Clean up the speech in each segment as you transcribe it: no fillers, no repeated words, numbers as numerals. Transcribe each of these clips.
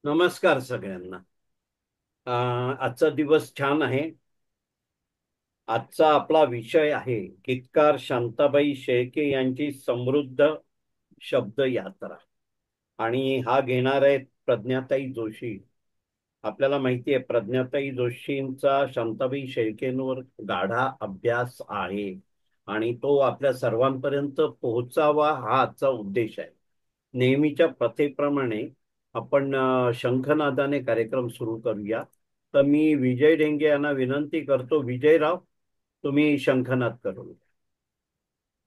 नमस्कार सगळ्यांना. आजचा दिवस छान आहे. आजचा आपला विषय आहे गीतकार शांताबाई शेळके यांची समृद्ध शब्द यात्रा. आणि हा घेणार आहेत प्रज्ञाताई जोशी. आपल्याला माहिती आहे प्रज्ञाताई जोशींचा शांताबाई शेळकेंवर गाढा अभ्यास आहे आणि तो आपल्या सर्वांपर्यंत पोहोचावा हा आजचा उद्देश आहे. नेहमीच्या प्रथेप्रमाणे आपण शंखनादाने कार्यक्रम सुरू करूया. तर मी विजय ढेंगे यांना विनंती करतो, विजयराव तुम्ही शंखनाद करून.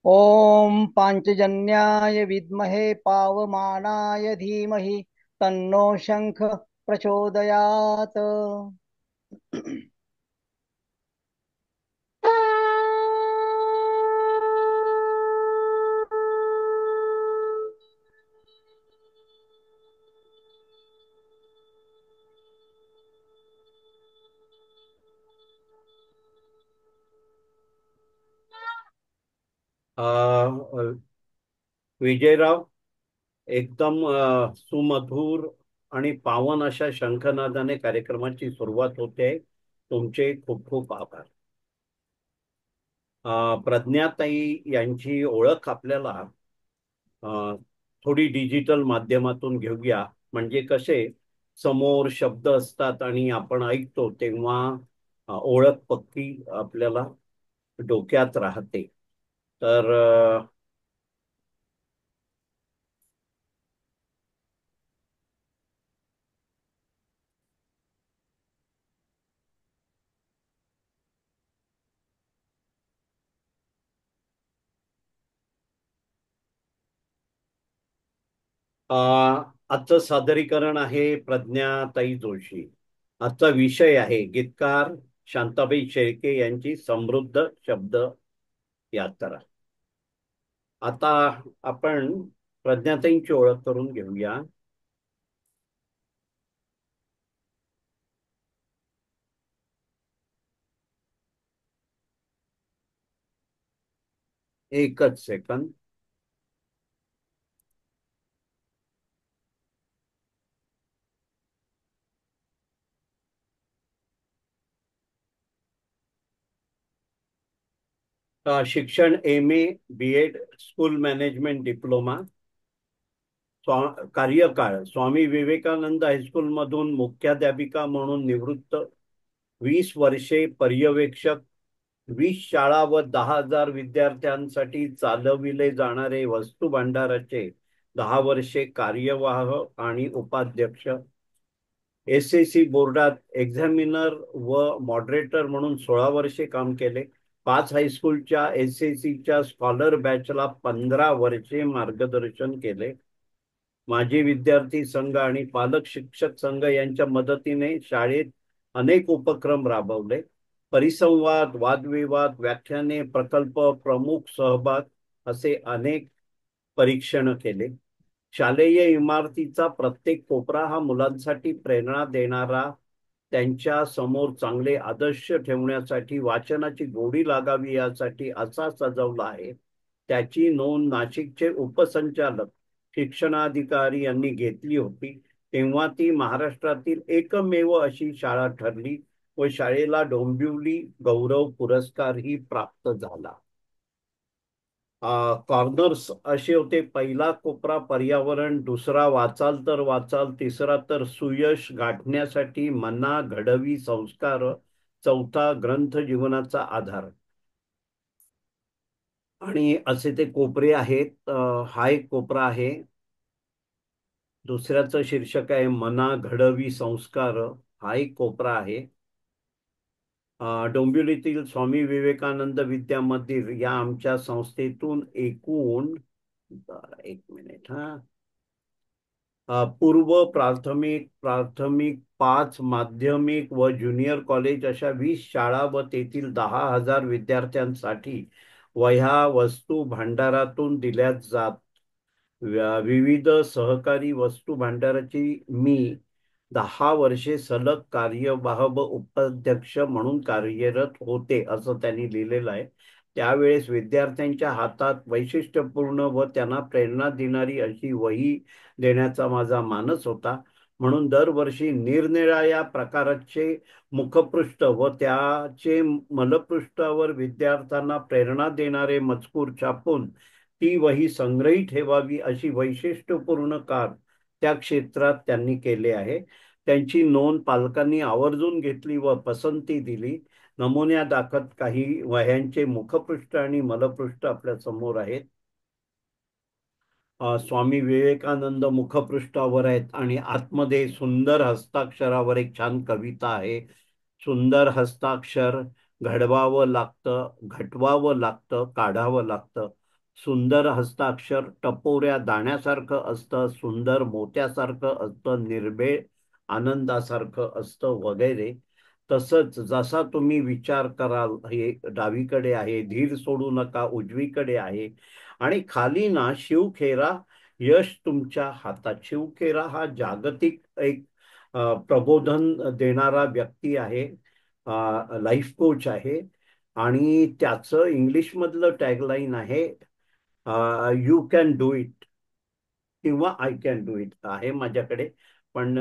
ओम पांचजन्याय विद्महे पावमानाय धीमहि तन्नो शंख प्रचोदयात। विजयराव, एकदम सुमधुर आणि पावन अशा शंखनादाने कार्यक्रमाची सुरुवात होते. तुमचे खूप खूप आभार. प्रज्ञाताई यांची ओळख आपल्याला थोडी डिजिटल माध्यमातून घेऊया. म्हणजे कसे समोर शब्द असतात आणि आपण ऐकतो तेव्हा ओळख पक्की आपल्याला डोक्यात राहते. तर आजचं सादरीकरण आहे प्रज्ञाताई जोशी. आजचा विषय आहे गीतकार शांताबाई शेळके यांची समृद्ध शब्द यात्रा. आता आपण प्रज्ञाताईंची ओळख करून घेऊया. एकच सेकंद. शिक्षण MA BEd school management diploma. कार्यकाळ स्वामी विवेकानंद हायस्कूल मधून मुख्याध्यापिका म्हणून निवृत्त, 20 वर्षे पर्यवेक्षक, 20 शाळा व 10,000 विद्यार्थ्यांसाठी चालविले जाणारे वस्तू भांडाराचे 10 वर्षे कार्यवाह आणि उपाध्यक्ष, SSC बोर्डात एक्झामिनर व मॉडरेटर म्हणून 16 वर्षे काम केले. 5 हायस्कूलच्या SSCच्या स्कॉलर बॅचला 15 वर्षे मार्गदर्शन केले. माजी विद्यार्थी संघ आणि पालक शिक्षक संघ यांच्या मदतीने शाळेत अनेक उपक्रम राबवले. परिसंवाद, वादविवाद, व्याख्याने, प्रकल्प, प्रमुख सहभाग असे अनेक परीक्षण केले. शालेय इमारतीचा प्रत्येक कोपरा हा मुलांसाठी प्रेरणा देणारा, त्यांच्या समोर चांगले आदर्श ठेवण्यासाठी, वाचनाची गोडी लागावी यासाठी असा सजवला आहे. त्याची नोंद नाशिकचे उपसंचालक शिक्षणाधिकारी यांनी घेतली होती. तेव्हा ती महाराष्ट्रातील एकमेव अशी शाळा ठरली व शाळेला डोंबिवली गौरव पुरस्कारही प्राप्त झाला. कॉर्नर्स असे होते. पहिला कोपरा पर्यावरण, दुसरा वाचाल तर वाचाल, तिसरा तर सुयश गाठण्यासाठी मना घडवी संस्कार, चौथा ग्रंथ जीवनाचा आधार. आणि असे ते कोपरे आहेत. हा एक कोपरा आहे. दुसऱ्याचं शीर्षक आहे मना घडवी संस्कार. हा एक कोपरा आहे. डोंबिवलीतील स्वामी विवेकानंद विद्या मंदिर या आमच्या संस्थेतून एकूण, एक मिनिट हा, पूर्व प्राथमिक, प्राथमिक 5, माध्यमिक व ज्युनियर कॉलेज अशा 20 शाळा व तेथील 10,000 विद्यार्थ्यांसाठी वह्या वस्तू भांडारातून दिल्या जात. विविध सहकारी वस्तू भांडाराची मी 10 वर्षे सलग कार्यवाह व उपाध्यक्ष म्हणून कार्यरत होते असं त्यांनी लिहिलेलं आहे. त्यावेळेस विद्यार्थ्यांच्या हातात वैशिष्ट्यपूर्ण व त्यांना प्रेरणा देणारी अशी वही देण्याचा माझा मानस होता. म्हणून दरवर्षी निरनिराळ्या प्रकारचे मुखपृष्ठ व त्याचे मलपृष्ठावर विद्यार्थ्यांना प्रेरणा देणारे मजकूर छापून ती वही संग्रही ठेवावी अशी वैशिष्ट्यपूर्ण काम त्या क्षेत्रात त्यांनी केले आहे. त्यांची नोंद पालकांनी आवर्जून घेतली व पसंती दिली. नमुन्यादाखल काही वह्यांचे मुखपृष्ठ आणि मलपृष्ठ आपल्या समोर आहेत. स्वामी विवेकानंद मुखपृष्ठावर आहेत आणि आतमध्ये सुंदर हस्ताक्षरावर एक छान कविता आहे. सुंदर हस्ताक्षर घडवावं लागतं, घटवावं लागतं, काढावं लागतं. सुंदर हस्ताक्षर टपोऱ्या दाण्यासारखं असतं, सुंदर मोत्यासारखं असतं, निर्भेळ आनंदासारखं असतं वगैरे. तसंच जसा तुम्ही विचार कराल, हे डावीकडे आहे, धीर सोडू नका उजवीकडे आहे, आणि खाली ना शिवखेरा, यश तुमच्या हातात. शिवखेरा हा जागतिक एक प्रबोधन देणारा व्यक्ती आहे, लाईफ कोच आहे. आणि त्याचं इंग्लिश मधलं टॅगलाईन आहे, यू कॅन डू इट किंवा आय कॅन डू इट आहे माझ्याकडे. पण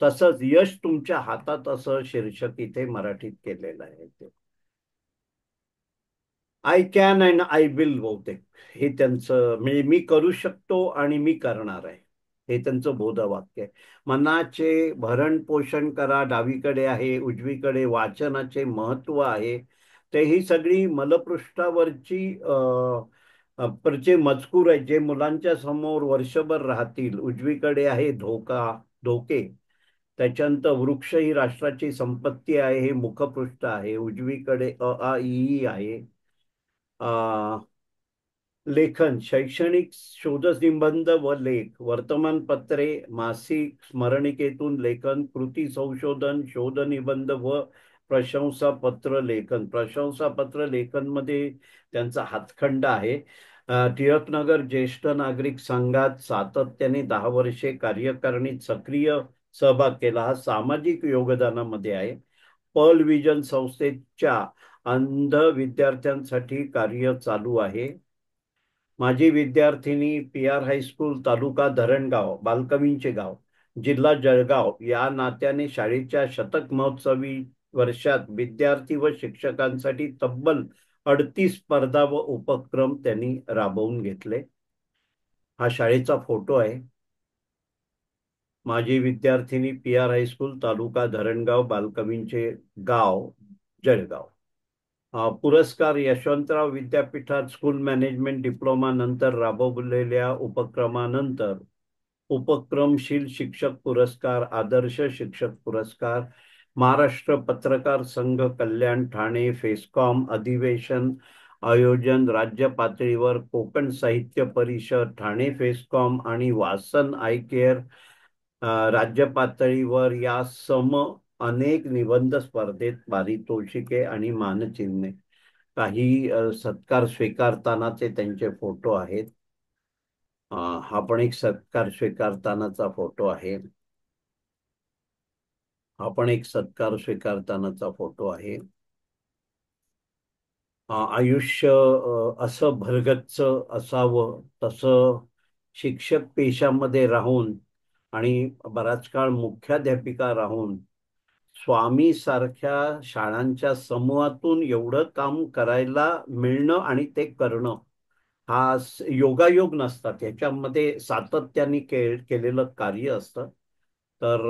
तसंच यश तुमच्या हातात असं शीर्षक इथे मराठीत केलेलं आहे. ते I can and I will बहुतेक हे त्यांचं, म्हणजे मी करू शकतो आणि मी करणार आहे, हे त्यांचं बोधवाक्य आहे. मनाचे भरण पोषण करा डावीकडे आहे, उजवीकडे वाचनाचे महत्व आहे. ते ही सगळी मलपृष्ठावरची परचे मजकूर आहेत जे मुलांच्या समोर वर्षभर राहतील. उजवीकडे आहे धोके, त्याच्यानंतर वृक्ष ही राष्ट्राची संपत्ती आहे, हे मुखपृष्ठ आहे. उजवीकडे अ आ इ ई आहे. लेखन, शैक्षणिक शोधनिबंध व लेख, वर्तमानपत्रे, मासिक, स्मरणिकेतून लेखन, कृती संशोधन, शोधनिबंध व प्रशंसापत्र लेखन. प्रशंसापत्र लेखन मध्ये त्यांचा हातखंडा आहे. टिळकनगर ज्येष्ठ नागरिक संघात सातत्याने 10 वर्षे कार्यकारिणीत सक्रिय सहभाग केला, हा सामाजिक योगदानामध्ये आहे. पर्ल विजन संस्थेच्या अंध विद्यार्थ्यांसाठी कार्य चालू आहे. माझी विद्यार्थिनी पी आर हायस्कूल, तालुका धरणगाव, बालकवींचे गाव, जिल्हा जळगाव या नात्याने शाळेच्या शतक महोत्सवी वर्षात विद्यार्थी व शिक्षकांसाठी तब्बल 38 स्पर्धा व उपक्रम त्यांनी राबवून घेतले. हा शाळेचा फोटो आहे. माझी विद्यार्थिनी पी आर हायस्कूल, तालुका धरणगाव, बालकवींचे गाव, जळगाव. पुरस्कार, यशवंतराव विद्यापीठात स्कूल मॅनेजमेंट डिप्लोमा नंतर राबवलेल्या उपक्रमानंतर उपक्रमशील शिक्षक पुरस्कार, आदर्श शिक्षक पुरस्कार, महाराष्ट्र पत्रकार संघ कल्याण ठाणे, फेस्कॉम अधिवेशन आयोजन राज्य पातळीवर, कोकण साहित्य परिषद ठाणे फेस्कॉम आणि वासन आय केअर राज्य पातळीवर या सम अनेक निबंध स्पर्धेत पारितोषिके आणि मानचिन्हे. काही सत्कार स्वीकारतानाचे त्यांचे फोटो आहेत. हा पण एक सत्कार स्वीकारतानाचा फोटो आहे. हा पण एक सत्कार स्वीकारतानाचा फोटो आहे. आयुष्य असं भरगच्च असावं तसं शिक्षक पेशामध्ये राहून आणि बराच काळ मुख्याध्यापिका राहून स्वामी सारख्या शाळांच्या समूहातून एवढं काम करायला मिळणं आणि ते करणं, हा योगायोग नसतात, याच्यामध्ये सातत्याने केलेलं कार्य असतं. तर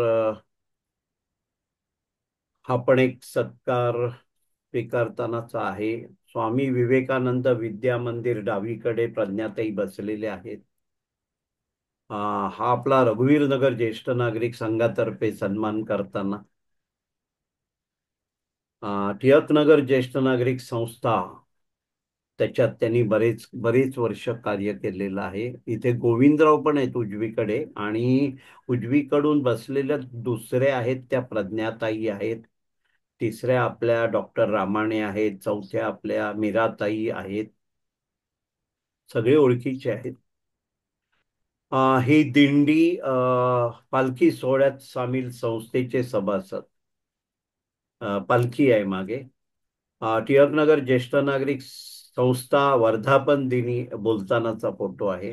हा पण एक सत्कार स्वीकारतानाचा आहे. स्वामी विवेकानंद विद्या मंदिर डावीकडे प्रज्ञाताई बसलेले आहेत. हा आपला रघुवीर नगर ज्येष्ठ नागरिक संघातर्फे सन्मान करताना. टिळकनगर ज्येष्ठ नागरिक संस्था, त्याच्यात त्यांनी बरेच वर्ष कार्य केलेलं आहे. इथे गोविंदराव पण आहेत उजवीकडे, आणि उजवीकडून बसलेल्या दुसऱ्या आहेत त्या प्रज्ञाताई आहेत. तिसऱ्या आपल्या डॉक्टर रामाणे आहेत. चौथ्या आपल्या मीराताई आहेत. सगळे ओळखीचे आहेत. ही दिंडी पालखी सोहळ्यात सामील संस्थेचे सभासद. पालखी आहे मागे. टिळकनगर ज्येष्ठ नागरिक संस्था वर्धापन दिनी बोलतानाचा फोटो आहे.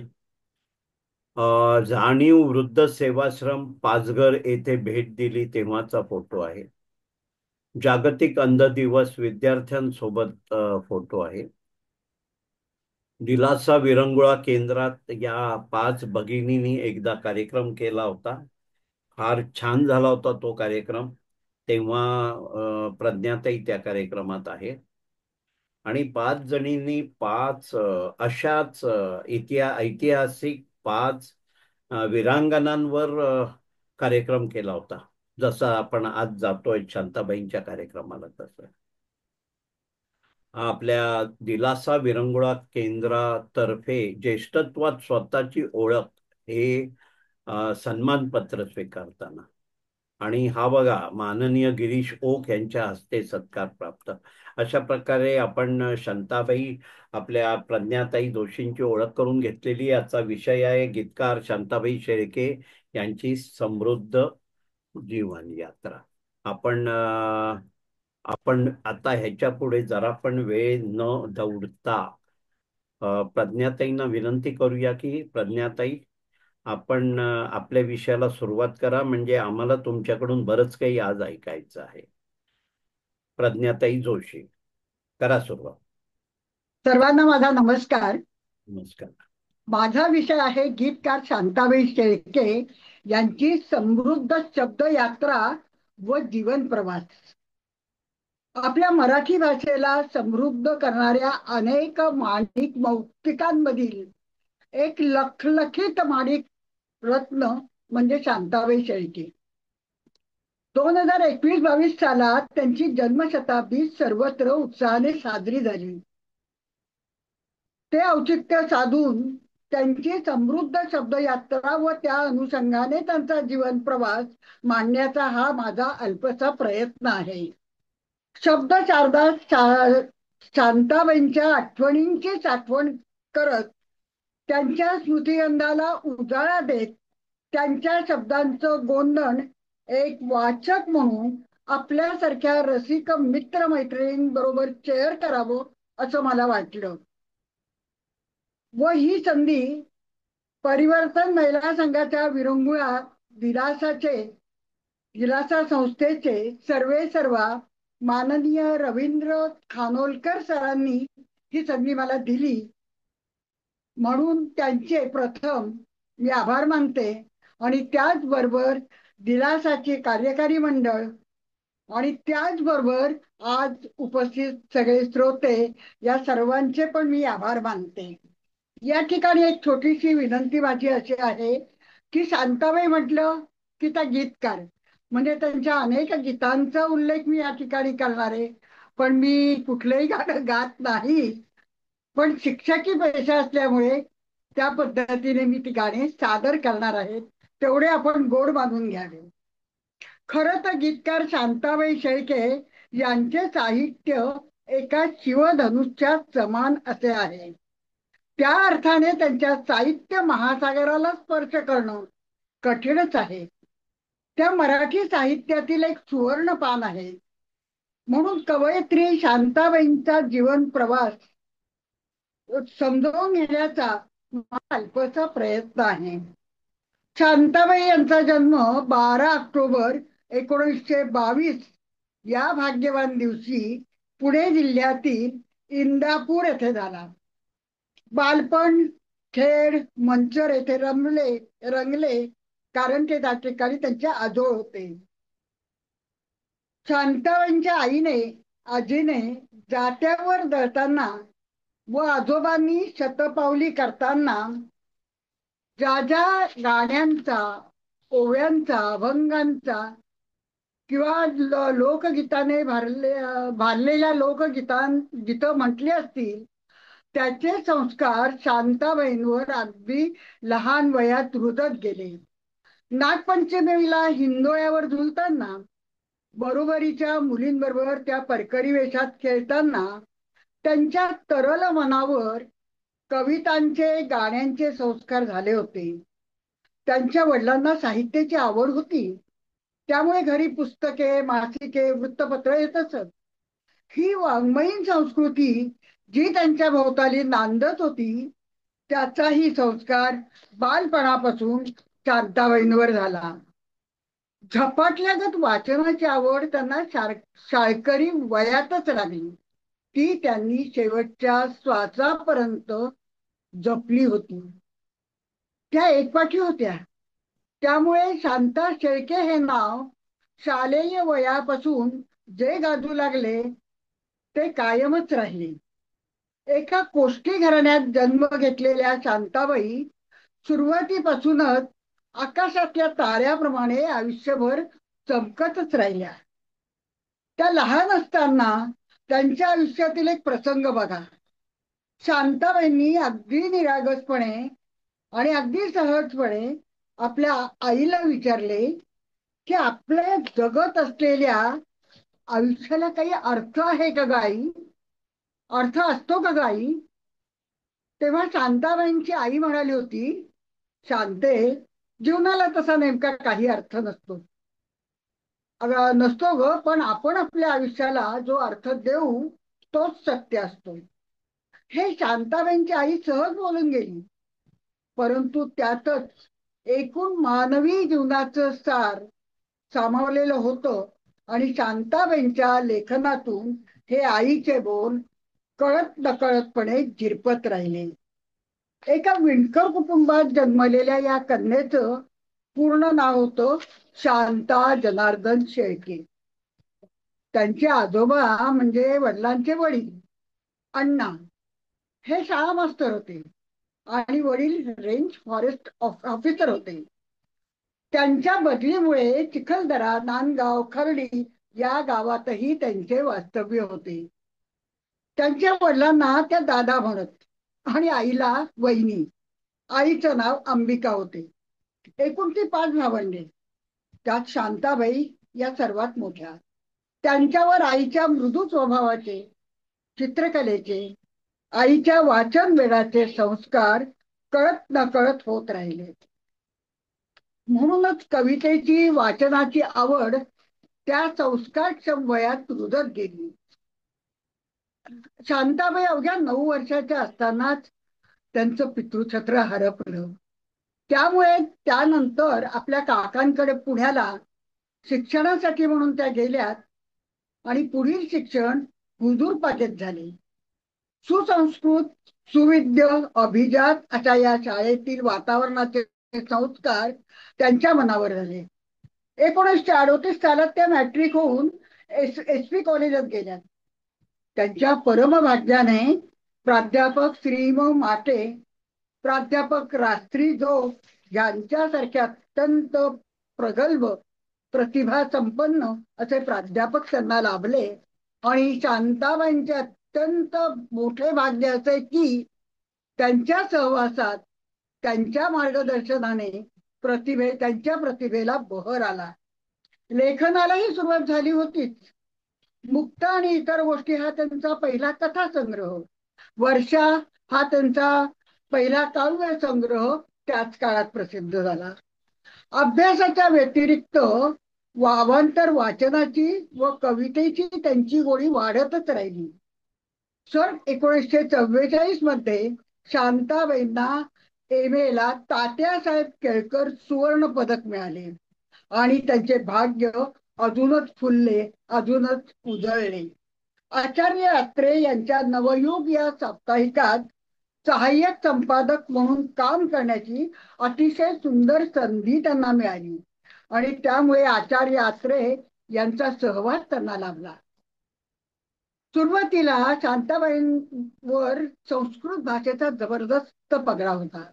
जाणीव वृद्ध सेवाश्रम पाचघर येथे भेट दिली तेव्हाचा फोटो आहे. जागतिक अंध दिवस विद्यार्थ्यांसोबत फोटो आहे. दिलासा विरंगुळा केंद्रात या 5 भगिनींनी एकदा कार्यक्रम केला होता. फार छान झाला होता तो कार्यक्रम. तेव्हा प्रज्ञाताई त्या कार्यक्रमात आहे. आणि 5 जणींनी 5 अशाच ऐतिहासिक 5 वीरांगणांवर कार्यक्रम केला होता. जसा आपण आज जातोय शांताबाईंच्या कार्यक्रमाला तसं. आपल्या दिलासा विरंगुळा केंद्रातर्फे ज्येष्ठत्वात स्वतःची ओळख हे सन्मानपत्र स्वीकारताना. आणि हा बघा, माननीय गिरीश ओक यांच्या हस्ते सत्कार प्राप्त. अशा प्रकारे आपण शांताबाई आपल्या प्रज्ञाताई जोशींची ओळख करून घेतलेली. याचा विषय आहे गीतकार शांताबाई शेळके यांची समृद्ध जीवन यात्रा. आपण आता ह्याच्या पुढे जरा पण वेळ न दौडता प्रज्ञाताईंना विनंती करूया की प्रज्ञाताई आपण आपल्या विषयाला सुरुवात करा, म्हणजे आम्हाला तुमच्याकडून बरंच काही आज ऐकायचं आहे. प्रज्ञाताई जोशी, करा सुरुवात. सर्वांना माझा नमस्कार. नमस्कार. माझा विषय आहे गीतकार शांताबाई शेळके यांची समृद्ध शब्द यात्रा व जीवन प्रवास. आपल्या मराठी भाषेला समृद्ध करणाऱ्या अनेक माणिक मौक्तिकांमधील एक लखलखित माणिक रत्न म्हणजे शांताबाई शेळके. 2021-22 सालात त्यांची जन्मशताब्दी सर्वत्र उत्साहाने साजरी झाली. ते औचित्य साधून त्यांची समृद्ध शब्दयात्रा व त्या अनुषंगाने त्यांचा जीवन प्रवास मांडण्याचा हा माझा अल्पसा प्रयत्न आहे. शब्द शारदा शांताबाईंच्या आठवणींची साठवण करत, त्यांच्या स्मृतिगंधाला उजाळा देत, त्यांच्या शब्दांचं गोंधण एक वाचक म्हणून आपल्यासारख्या रसिक मित्रमैत्रिणींबरोबर शेअर करावं असं मला वाटलं. व ही संधी परिवर्तन महिला संघाच्या विरंगुळा दिलासा संस्थेचे सर्वेसर्वा माननीय रवींद्र खानोलकर सरांनी ही संधी मला दिली, म्हणून त्यांचे प्रथम मी आभार मानते. आणि त्याचबरोबर दिलासाचे कार्यकारी मंडळ आणि त्याचबरोबर आज उपस्थित सगळे श्रोते या सर्वांचे पण मी आभार मानते. या ठिकाणी एक छोटीशी विनंती माझी अशी आहे की शांताबाई म्हटलं की त्या गीतकार, म्हणजे त्यांच्या अनेक गीतांचा उल्लेख मी या ठिकाणी करणार आहे. पण मी कुठलंही गाणं गात नाही, पण शिक्षकी पेशा असल्यामुळे त्या पद्धतीने मी ती गाणी सादर करणार आहे. तेवढे आपण गोड बांधून घ्यावे. खरं तर गीतकार शांताबाई शेळके यांचे साहित्य एका शिवधनुष्या समान असे आहे. त्या अर्थाने त्यांच्या साहित्य महासागराला स्पर्श करणं कठीणच आहे. त्या मराठी साहित्यातील एक सुवर्ण पान आहे. म्हणून कवयित्री शांताबाईंचा जीवन प्रवास समजावून घेण्याचा अल्पसा प्रयत्न आहे. शांताबाई यांचा जन्म 12 ऑक्टोबर 1922 या भाग्यवान दिवशी पुणे जिल्ह्यातील इंदापूर येथे झाला. बालपण खेड मंचर येथे रंगले कारण ते त्या ठिकाणी त्यांचे आजोळ होते. शांताबाईंच्या आजीने जात्यावर दळताना व आजोबांनी शतपावली करताना ज्या ज्या गाण्यांचा, ओव्यांचा, अभंगांचा किंवा लोकगीताने भारलेल्या गीतं म्हटली असतील, त्याचे संस्कार शांताबाईंवर अगदी लहान वयात रुजत गेले. नागपंचमीला हिंदोळ्यावर झुलताना, बरोबरीच्या मुलींबरोबर त्या परकरी वेशात खेळताना त्यांच्या तरल मनावर कवितांचे, गाण्यांचे संस्कार झाले होते. त्यांच्या वडिलांना साहित्याची आवड होती, त्यामुळे घरी पुस्तके, मासिके, वृत्तपत्र येत असत. ही वाङ्मयीन संस्कृती जी त्यांच्या भोवताली नांदत होती त्याचाही संस्कार बालपणापासून शांताबाईंवर झाला. झपाटल्यागत वाचनाची आवड त्यांना शाळकरी वयातच लागली. ती त्यांनी शेवटच्या श्वासापर्यंत जपली होती. त्या एकपाठी होत्या. त्यामुळे शांता शेळके हे नाव शालेय वयापासून जे गाजू लागले ते कायमच राहिले. एका कोष्टी घराण्यात जन्म घेतलेल्या शांताबाई सुरुवातीपासूनच आकाशातल्या ताऱ्याप्रमाणे आयुष्यभर चमकतच राहिल्या. त्या लहान असताना त्यांच्या आयुष्यातील एक प्रसंग बघा. शांताबाईंनी अगदी निरागसपणे आणि अगदी सहजपणे आपल्या आईला विचारले की आपल्या जगत असलेल्या आयुष्याला काही अर्थ आहे का गाई? अर्थ असतो का गाई? तेव्हा शांताबाईंची आई म्हणाली होती, शांते, जीवनाला तसा नेमका काही अर्थ नसतो. नसतो ग, पण आपण आपल्या आयुष्याला जो अर्थ देऊ तोच सत्य असतो. हे शांताबाईंची आई सहज बोलून गेली, परंतु त्यातच एकूण मानवी जीवनाचं सार सामावलेलं होतं. आणि शांताबाईंच्या लेखनातून हे आईचे बोल कळत नकळतपणे झिरपत राहिले. एका विणकर कुटुंबात जन्मलेल्या या कन्येचं पूर्ण नाव होतं शांता जनार्दन शेळके. त्यांचे आजोबा म्हणजे वडिलांचे वडील अण्णा हे शाळा मास्तर होते आणि वडील रेंज फॉरेस्ट ऑफिसर होते. त्यांच्या बदलीमुळे चिखलदरा, नांदगाव, खर्डी या गावातही त्यांचे वास्तव्य होते. त्यांच्या वडिलांना त्या दादा म्हणत आणि आईला वहिनी. आईचं नाव अंबिका होते. एकूण ती 5 भावंडे. त्यात शांताबाई या सर्वात मोठ्या. त्यांच्यावर आईच्या मृदू स्वभावाचे, चित्रकलेचे, आईच्या वाचन वेळाचे संस्कार कळत नकळत होत राहिले. म्हणूनच कवितेची, वाचनाची आवड त्या संस्कारक्षम वयात रुजत गेली. शांताबाई अवघ्या 9 वर्षाच्या असतानाच त्यांचं पितृछत्र हरपलं. त्यामुळे त्यानंतर आपल्या काकांकडे पुण्याला शिक्षणासाठी म्हणून त्या गेल्यात आणि पुढील शिक्षण हुजूर पाटेत झाले. सुसंस्कृत, सुविद्य, अभिजात अशा या शाळेतील वातावरणाचे संस्कार त्यांच्या मनावर झाले. 1938 सालात त्या मॅट्रिक होऊन एस पी कॉलेजात गेल्या. त्यांच्या परमभाग्याने प्राध्यापक श्री म माटे, प्राध्यापक रास्त्री जोग यांच्यासारख्या अत्यंत प्रगल्भ, प्रतिभा संपन्न असे प्राध्यापक त्यांना लाभले. आणि शांताबाईंचे अत्यंत मोठे भाग्य असे की त्यांच्या सहवासात, त्यांच्या मार्गदर्शनाने त्यांच्या प्रतिभेला बहर आला. लेखनालाही सुरुवात झाली होतीच. मुक्ता आणि इतर गोष्टी हा त्यांचा पहिला कथासंग्रह, वर्षा हा त्यांचा पहिला काव्य संग्रह त्याच काळात प्रसिद्ध झाला. अभ्यासाच्या व्यतिरिक्त वावांतर वाचनाची व कवितेची त्यांची गोडी वाढतच राहिली. सन 1944 मध्ये शांताबाईंना MA ला तात्यासाहेब केळकर सुवर्ण पदक मिळाले आणि त्यांचे भाग्य अजूनच फुलले, अजूनच उजळले. आचार्य अत्रे यांच्या नवयुग या साप्ताहिकात सहाय्यक संपादक म्हणून काम करण्याची अतिशय सुंदर संधी त्यांना मिळाली आणि त्यामुळे आचार्य अत्रे यांचा सहवास त्यांना लाभला. सुरुवातीला शांताबाईंवर संस्कृत भाषेचा जबरदस्त पगडा होता.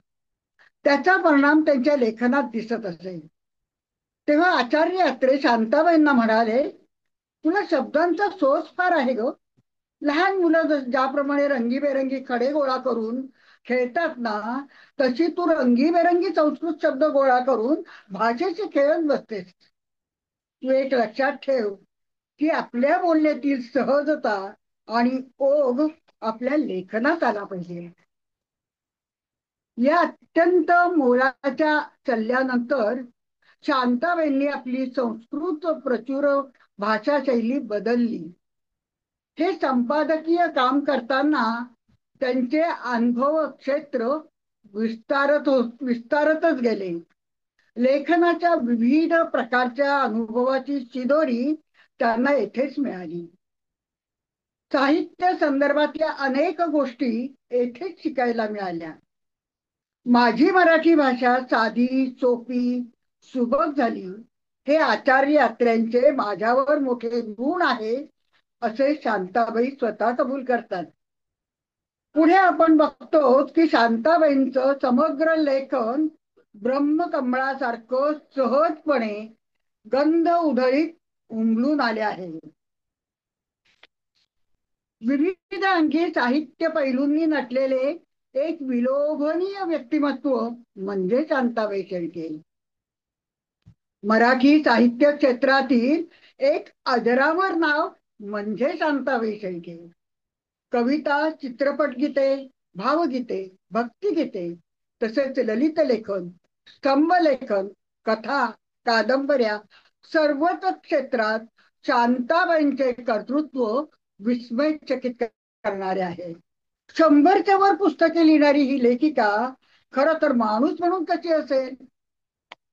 त्याचा परिणाम त्यांच्या लेखनात दिसत असे. तेव्हा आचार्य अत्रे शांताबाईंना म्हणाले, तुला शब्दांचा सोस फार आहे ग. लहान मुलं ज्याप्रमाणे रंगीबेरंगी खडे गोळा करून खेळतात ना, तशी तू रंगीबेरंगी संस्कृत शब्द गोळा करून भाषेशी खेळत बसतेस. तू एक लक्षात ठेव की आपल्या बोलण्यातील सहजता आणि ओघ आपल्या लेखनात आला पाहिजे. या अत्यंत मोलाच्या सल्ल्यानंतर शांताबाईंनी आपली संस्कृत प्रचुर भाषा शैली बदलली. हे संपादकीय काम करताना त्यांचे अनुभव क्षेत्र विस्तारतच गेले. लेखनाच्या विविध प्रकारच्या अनुभवाची शिदोरी त्यांना येथेच मिळाली. साहित्य संदर्भातल्या अनेक गोष्टी येथेच शिकायला मिळाल्या. माझी मराठी भाषा साधी, सोपी, सुबक झाली हे आचार्य अत्र्यांचे माझ्यावर मोठे गुण आहे असे शांताबाई स्वतः कबूल करतात. पुढे आपण बघतो की शांताबाईंचं समग्र लेखन ब्रह्मकमळासारखं सहजपणे गंध उधळीत उमलून आले आहे. विविध आणखी साहित्य पैलूंनी नटलेले एक विलोभनीय व्यक्तिमत्व म्हणजे शांताबाई शेळके. मराठी साहित्य क्षेत्रातील एक अजरामर नाव म्हणजे शांताबाई शेळके. कविता, चित्रपट गीते, भावगीते, भक्तिगीते, तसेच ललित लेखन, स्तंभलेखन, कथा, कादंबऱ्या सर्वच क्षेत्रात शांताबाईंचे कर्तृत्व विस्मयचकित करणारे आहे. 100च्या वर पुस्तके लिहिणारी ही लेखिका खरं तर माणूस म्हणून कशी असेल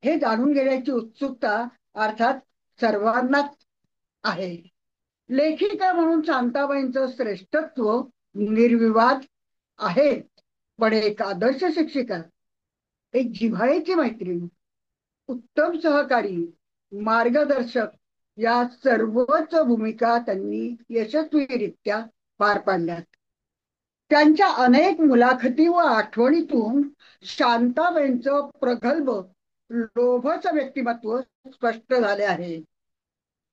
हे जाणून घेण्याची उत्सुकता अर्थात सर्वांनाच आहे. लेखिका म्हणून शांताबाईंचं श्रेष्ठत्व निर्विवाद आहे. पण एक आदर्श शिक्षिका, एक जिव्हाळ्याची मैत्रीण, उत्तम सहकारी, मार्गदर्शक या सर्वच भूमिका त्यांनी यशस्वीरित्या पार पाडल्यात. त्यांच्या अनेक मुलाखती व आठवणीतून शांताबाईंचं प्रगल्भ लोभस व्यक्तिमत्व स्पष्ट झाले आहे.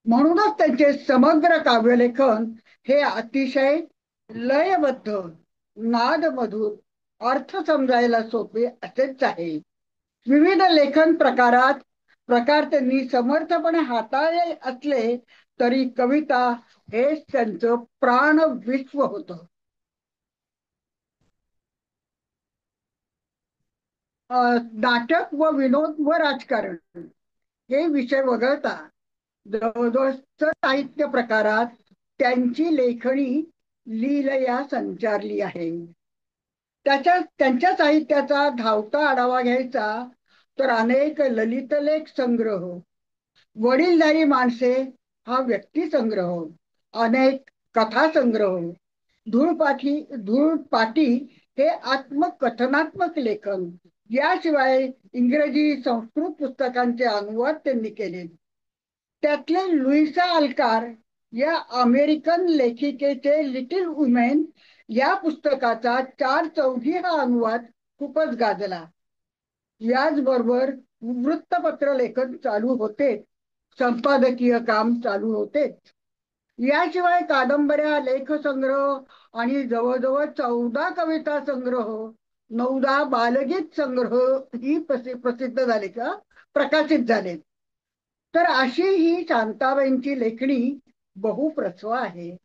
म्हणूनच त्यांचे समग्र काव्यलेखन हे अतिशय लयबद्ध, नादमधुर, अर्थ समजायला सोपे असेच आहे. विविध लेखन प्रकार त्यांनी समर्थपणे हाताळले असले तरी कविता हेच त्यांचं प्राण विश्व होतं. नाटक व विनोद व राजकारण हे विषय वगळता जवळजवळ साहित्य प्रकारात त्यांची लेखणी लीलया संचारली आहे. त्यांच्या साहित्याचा धावता आढावा घ्यायचा तर अनेक ललितलेख संग्रह, वडीलधारी माणसे हा व्यक्ती संग्रह, अनेक कथा संग्रह, धूळपाटी हे आत्मकथनात्मक लेखन, याशिवाय इंग्रजी संस्कृत पुस्तकांचे अनुवाद त्यांनी केले. त्यातले लुईसा अल्कार या अमेरिकन लेखिकेचे लिटिल वुमेन या पुस्तकाचा 4/4 हा अनुवाद खूपच गाजला. याचबरोबर वृत्तपत्र लेखन चालू होते, संपादकीय काम चालू होते. याशिवाय कादंबऱ्या, लेखसंग्रह आणि जवळजवळ 14 कविता संग्रह, 9 बालगीत संग्रह ही प्रसिद्ध झाले का प्रकाशित झाले. तर अशी ही शांताबाईंची लेखणी बहुप्रस्व आहे.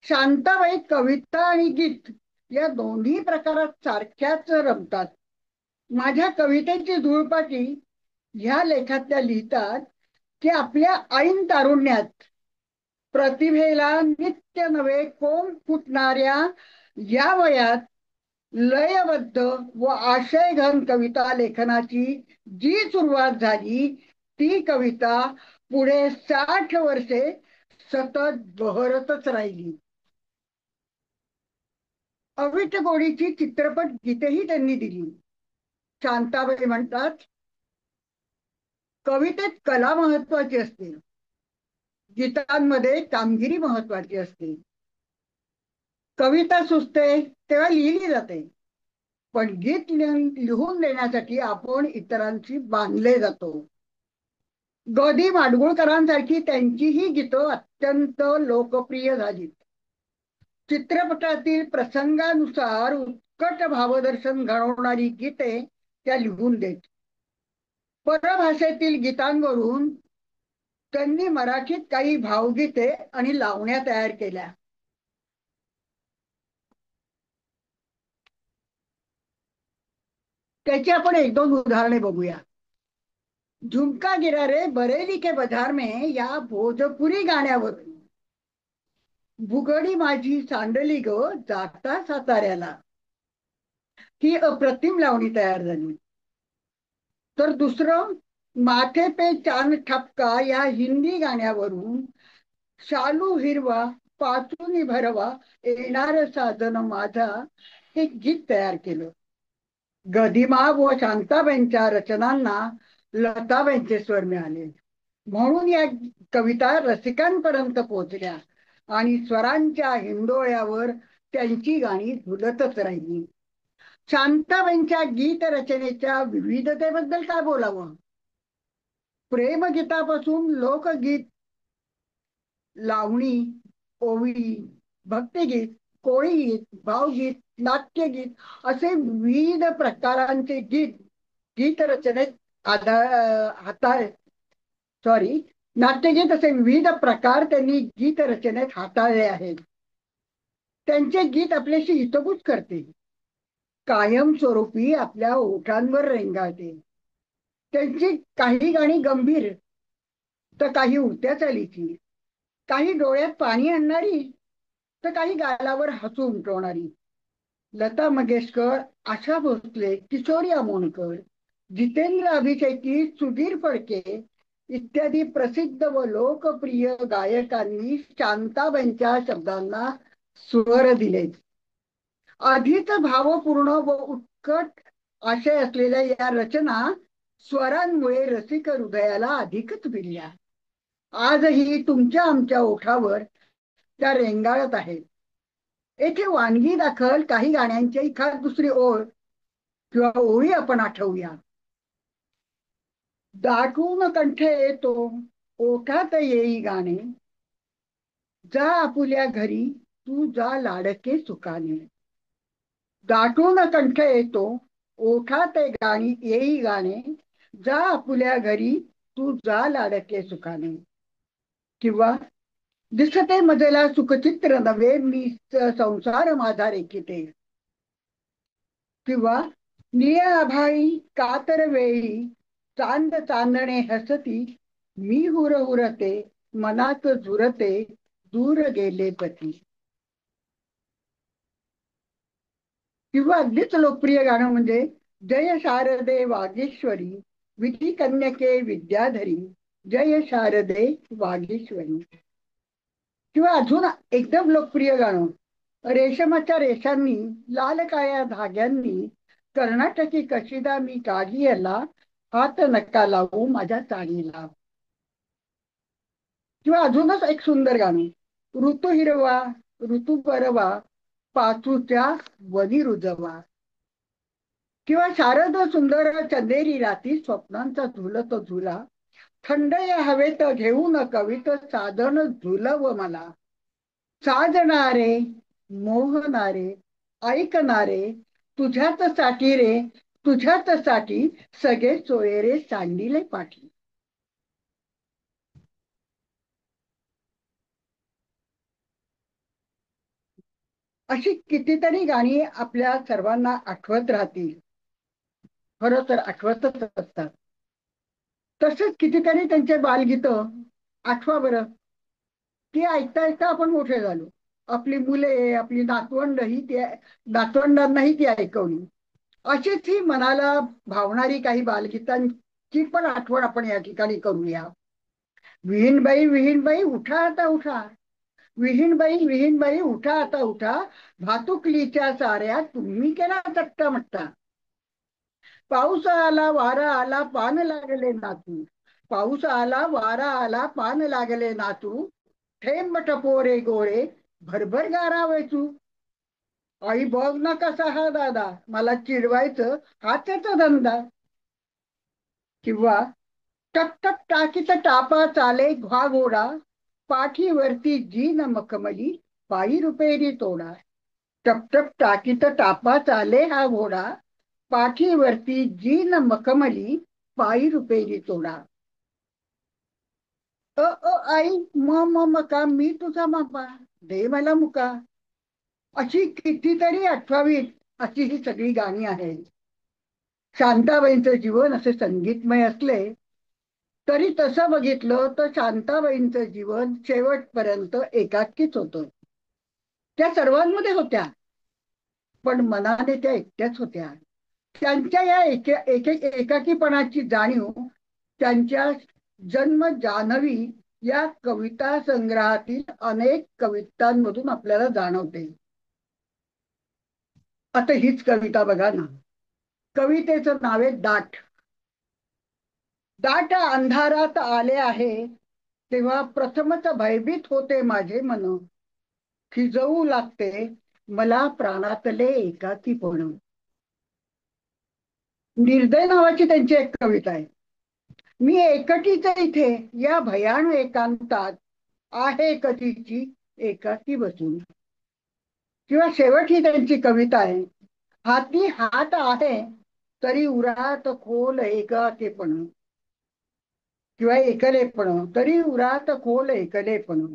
शांताबाई कविता आणि गीत या दोन्ही प्रकारात सारख्याच रमतात. माझ्या कवितेची धूळपाटी ह्या लेखातल्या लिहितात की आपल्या ऐन तारुण्यात प्रतिभेला नित्य नवे कोंब फुटणाऱ्या या वयात लयबद्ध व आशयघन कविता लेखनाची जी सुरुवात झाली ती कविता पुढे 60 वर्षे सतत बहरतच राहिली. अविट गोडीची चित्रपट गीतेही त्यांनी दिली. शांताबाई म्हणतात, कवितेत कला महत्वाची असते, गीतांमध्ये कामगिरी महत्वाची असते. कविता सुचते तेव्हा लिहिली जाते, पण गीत लिहून देण्यासाठी आपण इतरांशी बांधले जातो. गदी माडगुळकरांसारखी त्यांचीही गीतं अत्यंत लोकप्रिय झाली. चित्रपटातील प्रसंगानुसार उत्कट भावदर्शन घडवणारी गीते त्या लिहून देत. परभाषेतील गीतांवरून त्यांनी मराठीत काही भावगीते आणि लावण्या तयार केल्या. त्याची आपण 1-2 उदाहरणे बघूया. झुमका गिरा रे बरेली के बाजार में या भोजपुरी गाण्यावरून भुगडी माझी सांडली ग जाता साताऱ्याला, ही अप्रतिम लावणी तयार झाली. तर दुसरं, माथे पे चांद ठपका या हिंदी गाण्यावरून शालू हिरवा पाचूनी भरवा येणार साधन माझा हे गीत तयार केलं. गदिमा व शांताबाईंच्या रचनांना लताबाईंचे स्वर मिळाले, म्हणून या कविता रसिकांपर्यंत पोहोचल्या आणि स्वरांच्या हिंदोळ्यावर त्यांची गाणी झुलतच राहिली. शांताबाईंच्या गीत रचनेच्या विविधतेबद्दल काय बोलावं. प्रेमगीतापासून लोकगीत, लावणी, ओवी, भक्तिगीत, कोळीगीत, भावगीत, नाट्यगीत असे विविध प्रकारांचे गीत रचनेत हाताळ सॉरी नाट्यगीत असे विविध प्रकार त्यांनी गीत रचनेत हाताळले आहेत. त्यांचे गीत आपल्याशी हितगुज करते, कायमस्वरूपी आपल्या ओठांवर रेंगाळते. त्यांची काही गाणी गंभीर तर काही उडत्या चालीची, काही डोळ्यात पाणी आणणारी तर काही गालावर हसू उमटवणारी. लता मंगेशकर, आशा भोसले, किशोरी आमोणकर, जितेंद्र अभिषेकी, सुधीर फडके इत्यादी प्रसिद्ध व लोकप्रिय गायकांनी शांताबाईंच्या शब्दांना स्वर दिले. आधीच भावपूर्ण व उत्कट आशय असलेल्या या रचना स्वरांमुळे रसिक हृदयाला अधिकच भिडल्या. आजही तुमच्या आमच्या ओठावर त्या रेंगाळत आहेत. येथे वानगी दाखल काही गाण्यांची एखाद दुसरी ओळ किंवा ओळी आपण आठवूया. दाटून कंठ येतो ओठात येई गाणे, जा आपुल्या घरी तू जा लाडके सुखाने. दाटून कंठ येतो ओठात गाणी येई गाणे, जा आपुल्या घरी तू जा लाडके सुखाने. किंवा दिसते मजला सुखचित्र नवे मी संसार माझा रेखिते. किंवा निळ आभाळी कातर वेळी चांद चांदणे हसती, मी हुरहुरते मनात झुरते दूर गेले पती. किंवा अगदीच लोकप्रिय गाणं म्हणजे जय शारदे वागेश्वरी विधी कन्यके विद्याधरी, जय शारदे वागेश्वरी. किंवा अजून एकदम लोकप्रिय गाणं, रेशमाच्या रेषांनी लाल काळ्या धाग्यांनी कर्नाटकी कशिदा मी काढी याला, हात नका लावू माझ्या चाळीला. किंवा अजूनच एक सुंदर गाणं, ऋतू हिरवा ऋतू परवा पाचूच्या वनी रुजवा. किंवा शारद सुंदर चंदेरी राती स्वप्नांचा झुलत झुला, थंड या हवेत घेऊन कवित साधन झुलव मला. साजणारे मोहणारे ऐकणारे तुझ्याच साठी रे, तुझ्याच साठी सगळे सोयरे सांडिले पाठी. अशी कितीतरी गाणी आपल्या सर्वांना आठवत राहतील, खरं तर आठवतच असतात. तसेच कितीतरी त्यांचे बालगीत आठवा बरं. ती ऐकता ऐकता आपण मोठे झालो. आपली मुले, आपली नातवंड ही ती नातवंडांनाही ती ऐकवली. अशीच ही मनाला भावणारी काही बालगीतांची पण आठवण आपण या ठिकाणी करूया. विहीनबाई विहीनबाई उठा आता उठा, विहीनबाई विहीनबाई उठा आता उठा, भातुकलीच्या साऱ्या तुम्ही केला चट्टा मट्टा. पाऊस आला वारा आला पान लागले नातू, पाऊस आला वारा आला पान लागले नातू, थेंब टपोरे गोरे भरभर गारा वेचू. आई बघ ना कसा हा दादा, मला चिडवायचं हाच त्याचा धंदा. किंवा टक टक टाकीत टापा चाले घ्वा घोडा, पाठीवरती जीन मखमली पायी रुपेरी तोडा. टक टक टाकीत टापा चाले हा घोडा, पाठीवरती जीन मखमली पायी रुपेरी तोडा. आई म मका मी तुझा मापा, दे मला मुका. अशी कितीतरी आठवावीत अशी ही सगळी गाणी आहेत. शांताबाईंचं जीवन असे संगीतमय असले तरी तसं बघितलं तर शांताबाईंचं जीवन शेवटपर्यंत एकाकीच होतं. त्या सर्वांमध्ये होत्या, पण मनाने त्या एकट्याच होत्या. त्यांच्या या एकाकीपणाची जाणीव त्यांच्या जन्म जान्हवी या कविता संग्रहातील अनेक कवितांमधून आपल्याला जाणवते. आता हीच कविता बघा ना. कवितेचं नाव आहे दाट. दाट अंधारात आले आहे तेव्हा प्रथमच भयभीत होते माझे मन, खिजवू लागते मला प्राणातले एकाकीपण. निर्दय नावाची त्यांची एक कविता आहे. मी एकटीच इथे या भयान एकांतात आहे कधीची एकाकी बसून. किंवा शेवट ही त्यांची कविता आहे. हाती हात आहे तरी उरात खोल एकाकीपण, किंवा एकलेपण, तरी उरात खोल एकलेपण.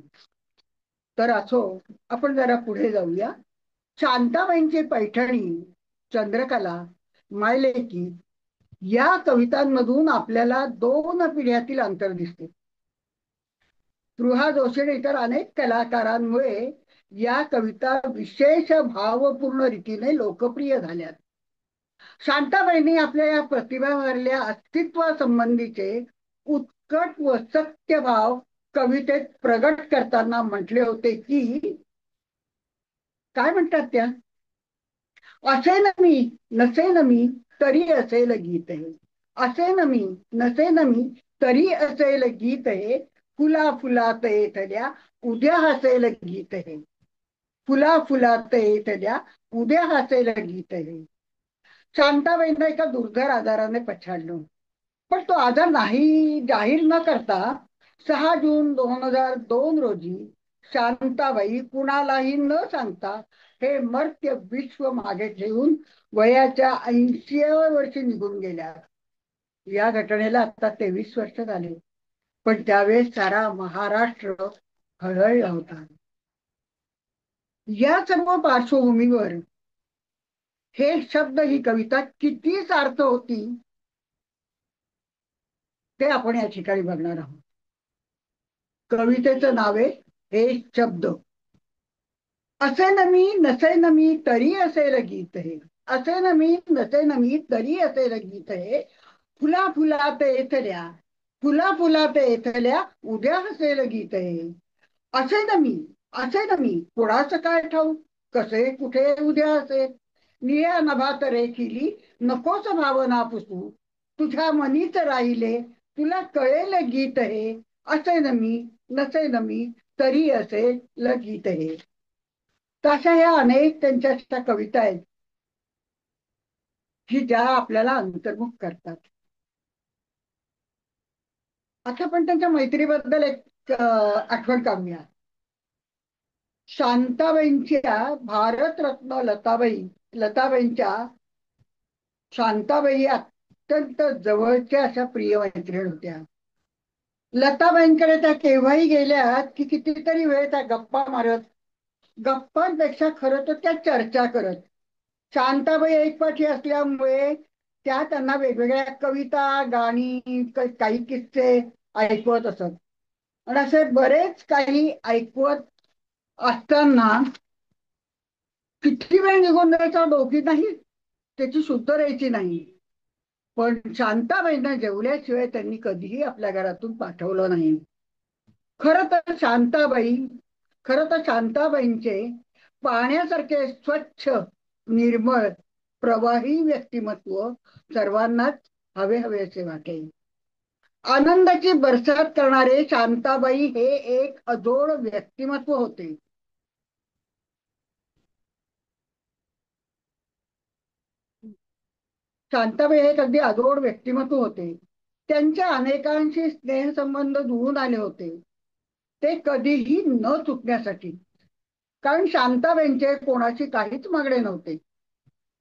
तर असो, आपण जरा पुढे जाऊया. शांताबाईंची पैठणी, चंद्रकला, मायलेकी या कवितांमधून आपल्याला दोन पिढ्यातील अंतर दिसते. स्पृहा जोशी आणि इतर अनेक कलाकारांमुळे या कविता विशेष भावपूर्ण रीतीने लोकप्रिय झाल्यात. शांताबाईंनी आपल्या या प्रतिभावारल्या अस्तित्वासंबंधीचे उत्कट व सत्य भाव कवितेत प्रगट करताना म्हटले होते की, काय म्हणतात त्या, असे न मी नसे न मी तरी असेल गीत हे, असे न मी नसे न मी तरी असेल गीत हे, फुला फुलात येतल्या उद्या हसेल गीत हे, फुला फुलात येतल्या उद्या हसेल गीत हे. शांताबाईंना एका दुर्धर आजाराने पछाडलं, पण तो आजार नाही जाहीर न करता 6 जून 2002 रोजी शांताबाई कुणालाही न सांगता हे मर्त्य विश्व मागे ठेवून वयाच्या 80व्या वर्षी निघून गेल्या. या घटनेला आता 23 वर्ष झाले, पण त्यावेळेस सारा महाराष्ट्र हळहळला होता. या सर्व पार्श्वभूमीवर हे शब्द, ही कविता किती सार्थ होती ते आपण या ठिकाणी बघणार आहोत. कवितेचं नाव आहे हे शब्द. असे न मी नसे न मी तरी असेल गीत हे, असे न मी नसे न मी तरी असेल गीत हे, फुला फुलात येतल्या फुला फुलात येतल्या उद्या हसेल गीत हे. असे न मी, असे न मी कोणाचं काय ठाऊक कसे कुठे उद्या असेल. निळ्या नभात रेखिली नकोस भावना पुसू, तुझ्या मनीच राहिले तुला कळेल गीत हे, असे न मी नसे न मी तरी असेल गीत हे. तशा ह्या अनेक त्यांच्या कविता आहेत की ज्या आपल्याला अंतर्मुख करतात. आता पण त्यांच्या मैत्रीबद्दल एक आठवण काढूया. शांताबाईंच्या भारतरत्न लताबाईंच्या शांताबाई अत्यंत जवळच्या अशा प्रिय मैत्रीण होत्या. लताबाईंकडे त्या केव्हाही गेल्या की कितीतरी वेळ त्या गप्पा मारत, गप्पांपेक्षा खरं तर त्या चर्चा करत. शांताबाई एकपाठी असल्यामुळे त्या त्यांना वेगवेगळ्या कविता, गाणी, काही किस्से ऐकवत असत. आणि असे बरेच काही ऐकवत असताना किती वेळ निघून जायचा डोकी नाही, त्याची शुद्ध राहायची नाही. पण शांताबाईंना जेवल्याशिवाय त्यांनी कधीही आपल्या घरातून पाठवलं नाही. खरं तर शांताबाईंचे पाण्यासारखे स्वच्छ, निर्मळ, प्रवाही व्यक्तिमत्व सर्वांनाच हवे हवेसे वाटे. आनंदाची बरसात करणारे शांताबाई हे एक अजोड व्यक्तिमत्व होते. शांताबाई हे एक अगदी अजोड व्यक्तिमत्व होते. त्यांच्या अनेकांशी स्नेहसंबंध जुळून आले होते, ते कधीही न चुकण्यासाठी. कारण शांताबाईंचे कोणाशी काहीच मागणे नव्हते.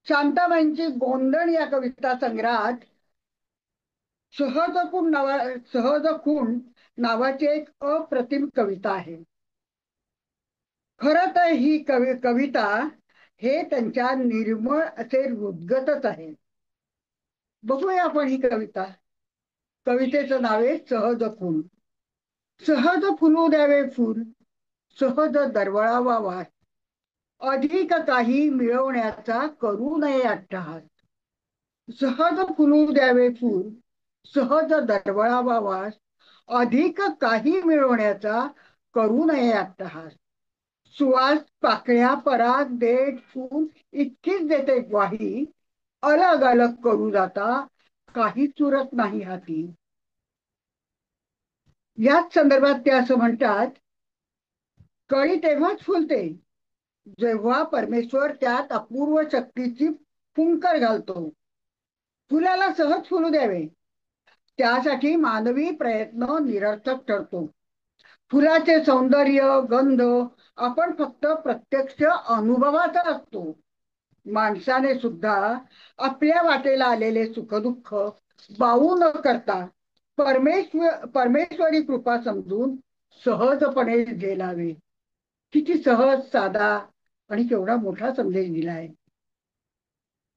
शांताबाईंची गोंधळ या कविता संग्रहात सहज खूण नावाची एक अप्रतिम कविता आहे. खरं तर ही कविता हे त्यांच्या निर्मळ असे हृद्गतच आहे. बघूया आपण ही कविता. कवितेचं नाव आहे सहज खूण. सहज फुलू द्यावे फूल, सहज दरवळावा वास, अधिक काही मिळवण्याचा करू नये अट्टहास. सहज फुलू द्यावे फूल, सहज दरवळावा वास, अधिक काही मिळवण्याचा करू नये अट्टहास. सुवास पाकळ्या पराग देठ फूल इतकीच देते ग्वाही, अलग अलग करू जाता काहीच उरत नाही हाती. याच संदर्भात ते असं म्हणतात, कळी तेव्हाच फुलते जेव्हा परमेश्वर त्यात अपूर्व शक्तीची फुंकर घालतो. फुलाला सहज फुलू द्यावे, त्यासाठी मानवी प्रयत्न निरर्थक ठरतो. फुलाचे सौंदर्य गंध आपण फक्त प्रत्यक्ष अनुभवाचा असतो. माणसाने सुद्धा आपल्या वाटेला आलेले सुखदुःख बाऊ न करता परमेश्वरी कृपा समजून सहजपणे झेलावे. किती सहज साधा आणि केवढा मोठा संदेश दिलाय.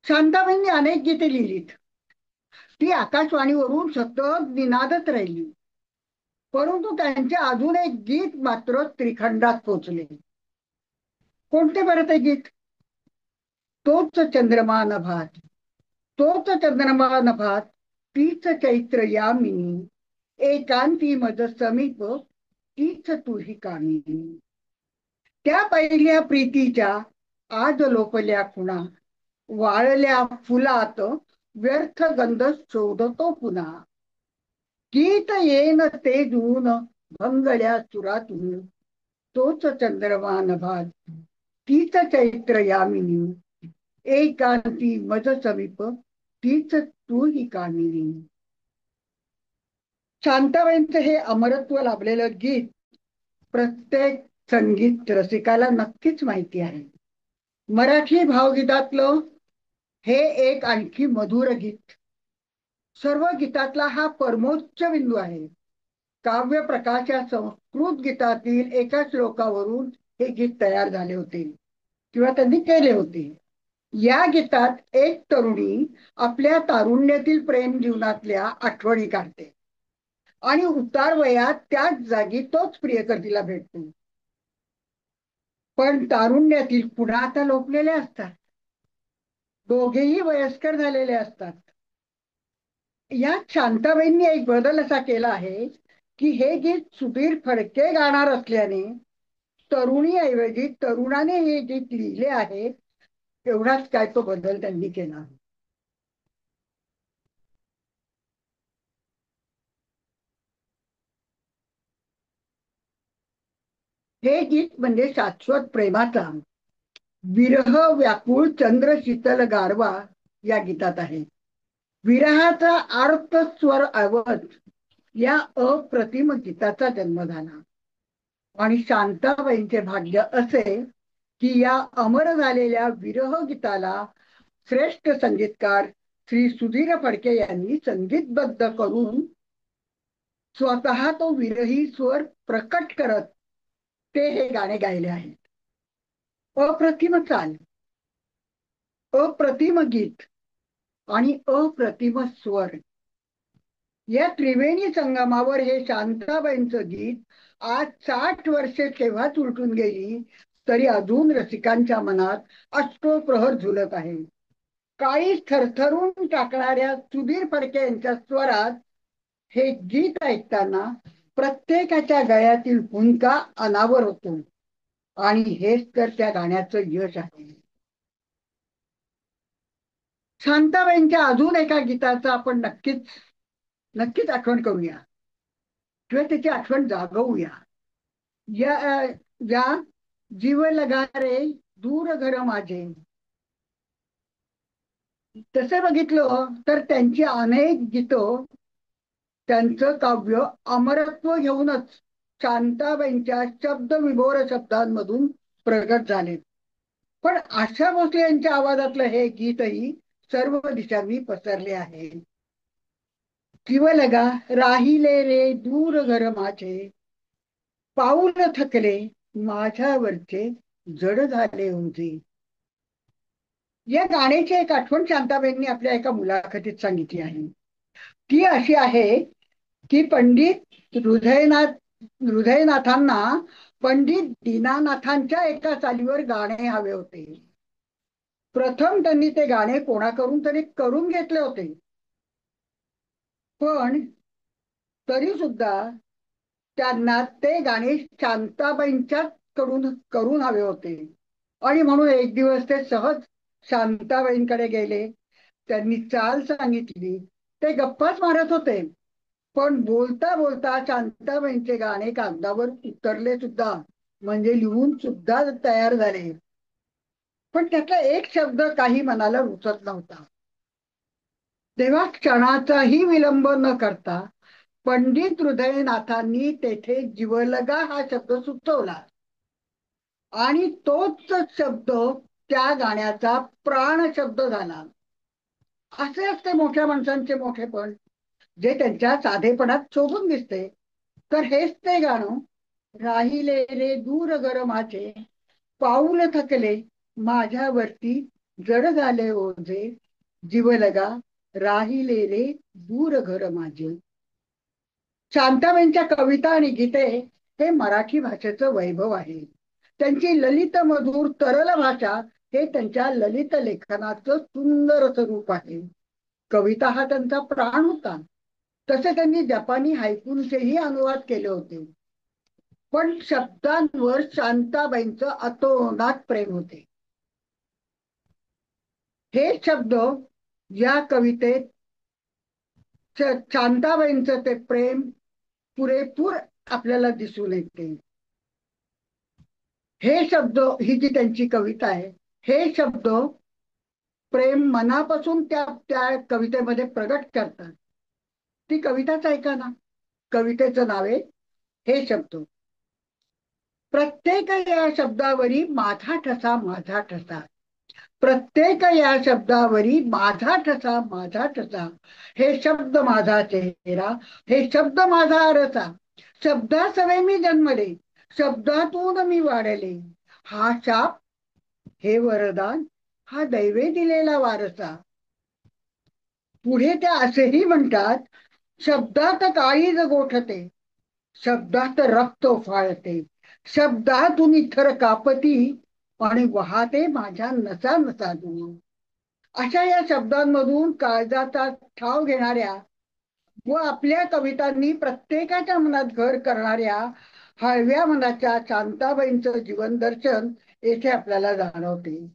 शांताबाईंनी अनेक गीते लिहिलीत. ती आकाशवाणीवरून सतत निनादत राहिली. परंतु त्यांचे अजून एक गीत मात्र त्रिखंडात पोचले. कोणते बरं ते गीत? तोच चंद्रमा नभात, तोच चंद्रमा नभात, तीच चैत्र यामिनी, एकांती मज समीप, तीच तुही कामिनी. त्या पहिल्या प्रीतीच्या आज लोपल्या खुणा, वाळल्या फुलात व्यर्थ गंध शोधतो पुन्हा. गीत येन ते जून भंगल्या सुरातून, तोच चंद्रमा नभात, तीच चैत्र यामिनी, एकांती मज समीप, तीच तू ही कामिनी. शांताबाईंचं हे अमरत्व लाभलेलं गीत प्रत्येक संगीत रसिकाला नक्कीच माहिती आहे. मराठी भावगीतातलं हे एक आणखी मधुर गीत. सर्व गीतातला हा परमोच्च बिंदू आहे. काव्य प्रकाशच्या संस्कृत गीतातील एका श्लोकावरून हे गीत तयार झाले होते किंवा त्यांनी केले होते. या गीतात एक तरुणी आपल्या तारुण्यातील प्रेम जीवनातल्या आठवणी काढते आणि उतार वयात त्याच जागी तोच प्रियकर तिला भेटतो. पण तारुण्यातील पुन्हा आता लोपलेले असतात. दोघेही वयस्कर झालेले असतात. यात शांताबाईंनी एक बदल असा केला आहे की हे गीत सुधीर फडके गाणार असल्याने तरुणीऐवजी तरुणाने हे गीत लिहिले आहे. एवढाच काय तो बदल त्यांनी केला. हे गीत म्हणजे शाश्वत प्रेमाचा विरह व्याकुळ चंद्र शीतल गारवा या गीतात आहे. विरहाचा आर्त स्वर ऐवत या अप्रतिम गीताचा जन्म झाला. आणि शांताबाईंचे भाग्य असे की या अमर झालेल्या विरह गीताला श्रेष्ठ संगीतकार श्री सुधीर फडके यांनी संगीतबद्ध करून स्वतः तो विरही स्वर प्रकट करत ते हे गाणे गायले आहेत. अप्रतिम चाल, अप्रतिम गीत आणि अप्रतिम स्वर या त्रिवेणी संगमावर हे शांताबाईंचं गीत आज 60 वर्षे केव्हाच उलटून गेली तरी अजून रसिकांच्या मनात अष्टप्रहर झुलत आहे. काही थरथरून टाकणाऱ्या सुधीर फडके यांच्या स्वरात हे गीत ऐकताना प्रत्येकाच्या गळ्यातील हुंदका अनावर होतो आणि हेच तर त्या गाण्याचं यश आहे. शांताबाईंच्या अजून एका गीताचं आपण नक्कीच आठवण करूया किंवा त्याची आठवण जागवूया. या जीव लगा रे दूर घर माझे. तसे बघितलं तर त्यांची अनेक गीतं त्यांचं काव्य अमरत्व घेऊनच शांताबाईंच्या शब्दविभोर शब्दांमधून प्रगट झाले. पण आशा भोसले यांच्या आवाजातलं हे गीतही सर्व दिशांनी पसरले आहे. जीव लगा राहिले रे दूर घर माझे, पाऊल थकले माझ्यावरचे जड झाले उंची. या गाण्याची एक आठवण शांताबाईंनी आपल्या एका मुलाखतीत सांगितली आहे. ती अशी आहे की पंडित हृदयनाथ हृदयनाथांना पंडित दीनानाथांच्या एका चालीवर गाणे हवे होते. प्रथम त्यांनी ते गाणे कोणाकडून तरी करून घेतले होते, पण तरी सुद्धा त्यांना ते गाणे शांताबाईंच्या कडून करून हवे होते. आणि म्हणून एक दिवस ते सहज शांताबाईंकडे गेले. त्यांनी चाल सांगितली. ते गप्पाच मारत होते, पण बोलता बोलता शांताबाईंचे गाणे कागदावर उतरले सुद्धा, म्हणजे लिहून सुद्धा तयार झाले. पण त्यातला एक शब्द काही मनाला रुचत नव्हता. तेव्हा क्षणाचाही विलंब न करता पंडित हृदयनाथांनी तेथे जीवलगा हा शब्द सुचवला, आणि तोच शब्द त्या गाण्याचा प्राण शब्द झाला. असे असते मोठ्या माणसांचे मोठेपण, जे त्यांच्या साधेपणात शोभून दिसते. तर हेच ते गाणं, राहिले रे दूर गरमाचे, पाऊल थकले माझ्यावरती, जड झाले ओझे, जीवलगा राहिले रे दूर घर माझे. शांताबाईंच्या कविता आणि गीते हे मराठी भाषेचं वैभव आहे. त्यांची ललित मधुर तरल भाषा हे त्यांच्या ललित लेखनाचं सुंदर स्वरूप आहे. कविता हा त्यांचा प्राण होता. तसे त्यांनी जपानी हायकूंचेही अनुवाद केले होते. पण शब्दांवर शांताबाईंचं अतोनात प्रेम होते. हे शब्द या कवितेत शांताबाईंचं ते प्रेम पुरेपूर आपल्याला दिसून येते. हे शब्द, ही जी त्यांची कविता आहे, हे शब्द प्रेम मनापासून त्या त्या कवितेमध्ये प्रगट करतात. ती कविताच ऐका ना. कवितेचं नाव आहे हे शब्द. प्रत्येक या शब्दावरी माझा ठसा माझा ठसा, प्रत्येक या शब्दावरी माझा ठसा माझा ठसा, हे शब्द माझा चेहरा, हे शब्द माझा आरसा, शब्दासवे मी जन्मले, शब्दातून मी वाढले, हा शाप हे वरदान, हा दैवे दिलेला वारसा. पुढे त्या असेही म्हणतात, शब्दात काळीज गोठते, शब्दात रक्त फाळते, शब्दातून इथर कापती, आणि वाहते माझ्या नसा नसातून. अशा या शब्दांमधून काळजाचा ठाव घेणाऱ्या व आपल्या कवितांनी प्रत्येकाच्या मनात घर करणाऱ्या हळव्या मनाच्या शांताबाईंचं जीवन दर्शन येथे आपल्याला जाणवते.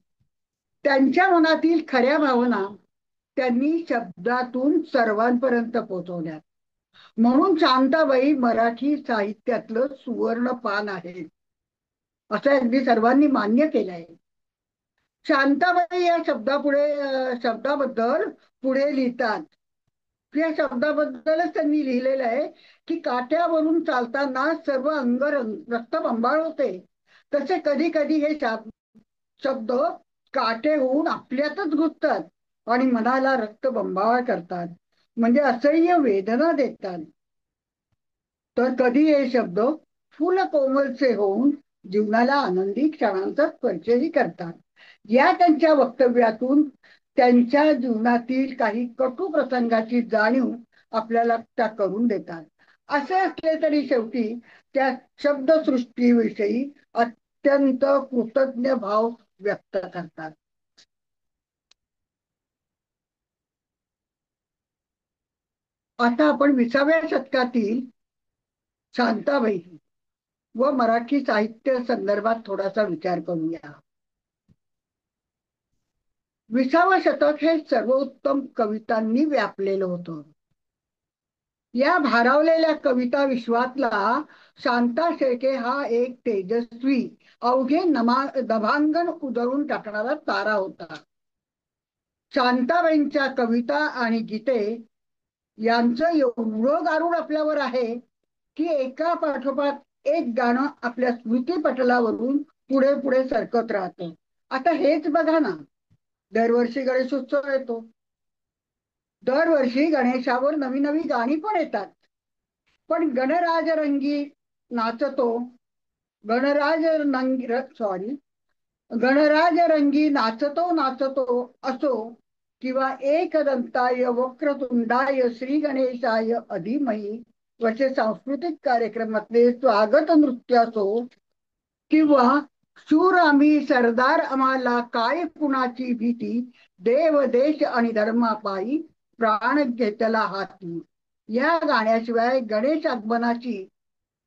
त्यांच्या मनातील खऱ्या भावना त्यांनी शब्दातून सर्वांपर्यंत पोहोचवल्यात. म्हणून शांताबाई मराठी साहित्यातलं सुवर्ण पान आहे, असं अगदी सर्वांनी मान्य केलं आहे. शांताबाई या शब्दाबद्दल पुढे लिहितात. या शब्दाबद्दलच त्यांनी लिहिलेलं आहे की काट्यावरून चालताना सर्व अंग रक्तबंबाळ होते, तसे कधी कधी हे शब्द काटे होऊन आपल्यातच घुसतात आणि मनाला रक्तबंबाळ करतात, म्हणजे असह्य वेदना देतात. तर कधी हे शब्द फुल कोमलचे होऊन जीवनाला आनंदी क्षणांचा स्पर्शही करतात. या त्यांच्या वक्तव्यातून त्यांच्या जीवनातील काही कटू प्रसंगाची जाणीव आपल्याला त्या करून देतात. असे असले तरी शेवटी त्या शब्दसृष्टीविषयी अत्यंत कृतज्ञ भाव व्यक्त करतात. आता आपण 20व्या शतकातील शांताबाई व मराठी साहित्य संदर्भात थोडासा विचार करूया. 20वं शतक हे सर्वोत्तम कवितांनी व्यापलेलं होतं. या भारावलेल्या कविता विश्वातला शांता शेळके हा एक तेजस्वी, अवघे नभांगण उधळून टाकणारा तारा होता. शांताबाईंच्या कविता आणि गीते यांचं एवढं गारुड आपल्यावर आहे की एका पाठोपाठ एक गाणं आपल्या स्मृतीपटलावरून पुढे पुढे सरकत राहतं. आता हेच बघा ना, दरवर्षी गणेशोत्सव येतो. दरवर्षी गणेशावर नवी नवी गाणी पण येतात. पण गणराज रंगी नाचतो, गणराज रंगी नाचतो नाचतो असो, किंवा एकदंताय वक्रतुंडाय श्री गणेशाय अधिमही, वरचे सांस्कृतिक कार्यक्रमातले स्वागत नृत्य असो किंवा शूर आम्ही सरदार आम्हाला काय कुणाची भीती, देव देश आणि धर्मापायी प्राण घेतला हाती, या गाण्याशिवाय गणेश आगमनाची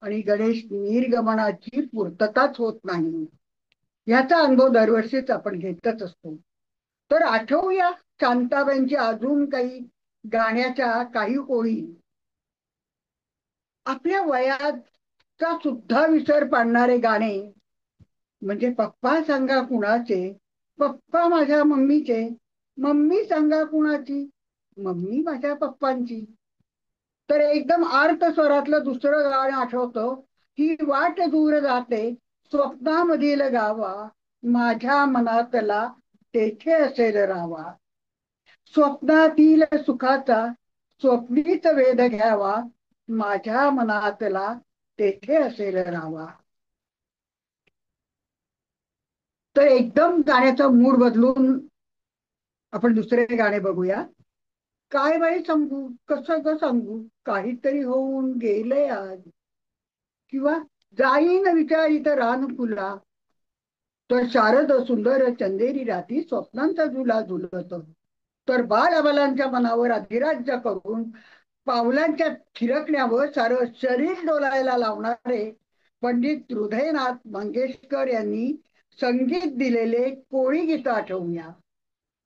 आणि गणेश निर्गमनाची पूर्तताच होत नाही. याचा अनुभव दरवर्षीच आपण घेतच असतो. तर आठवूया शांताबाईंची अजून काही गाण्याच्या काही ओळी. आपल्या वयाचा सुद्धा विसर पाडणारे गाणे म्हणजे पप्पा सांगा कुणाचे, पप्पा माझ्या मम्मीचे, मम्मी सांगा कुणाची, मम्मी माझ्या पप्पांची. तर एकदम आर्त स्वरातलं दुसरं गाणं आठवतं, ही वाट दूर जाते स्वप्नामधील गावा, माझ्या मनातला तेथे असेल रावा. स्वप्नातील सुखाचा स्वप्नीत वेध घ्यावा, माझ्या मनातला तेथे असेल रावा. तर एकदम गाण्याचा मूड बदलून आपण दुसरे गाणे बघूया. काय बाई सांगू, कसं ग सांगू, काहीतरी होऊन गेलंय आज, किंवा जाईन विचारित रान फुला, तर शारद सुंदर चंदेरी राती स्वप्नांचा झुला झुलत, तर बालअबलांच्या मनावर अधिराज्य करून पावलांच्या थिरकण्यावर सारं शरीर डोलायला लावणारे पंडित हृदयनाथ मंगेशकर यांनी संगीत दिलेले कोळी गीत आठवूया.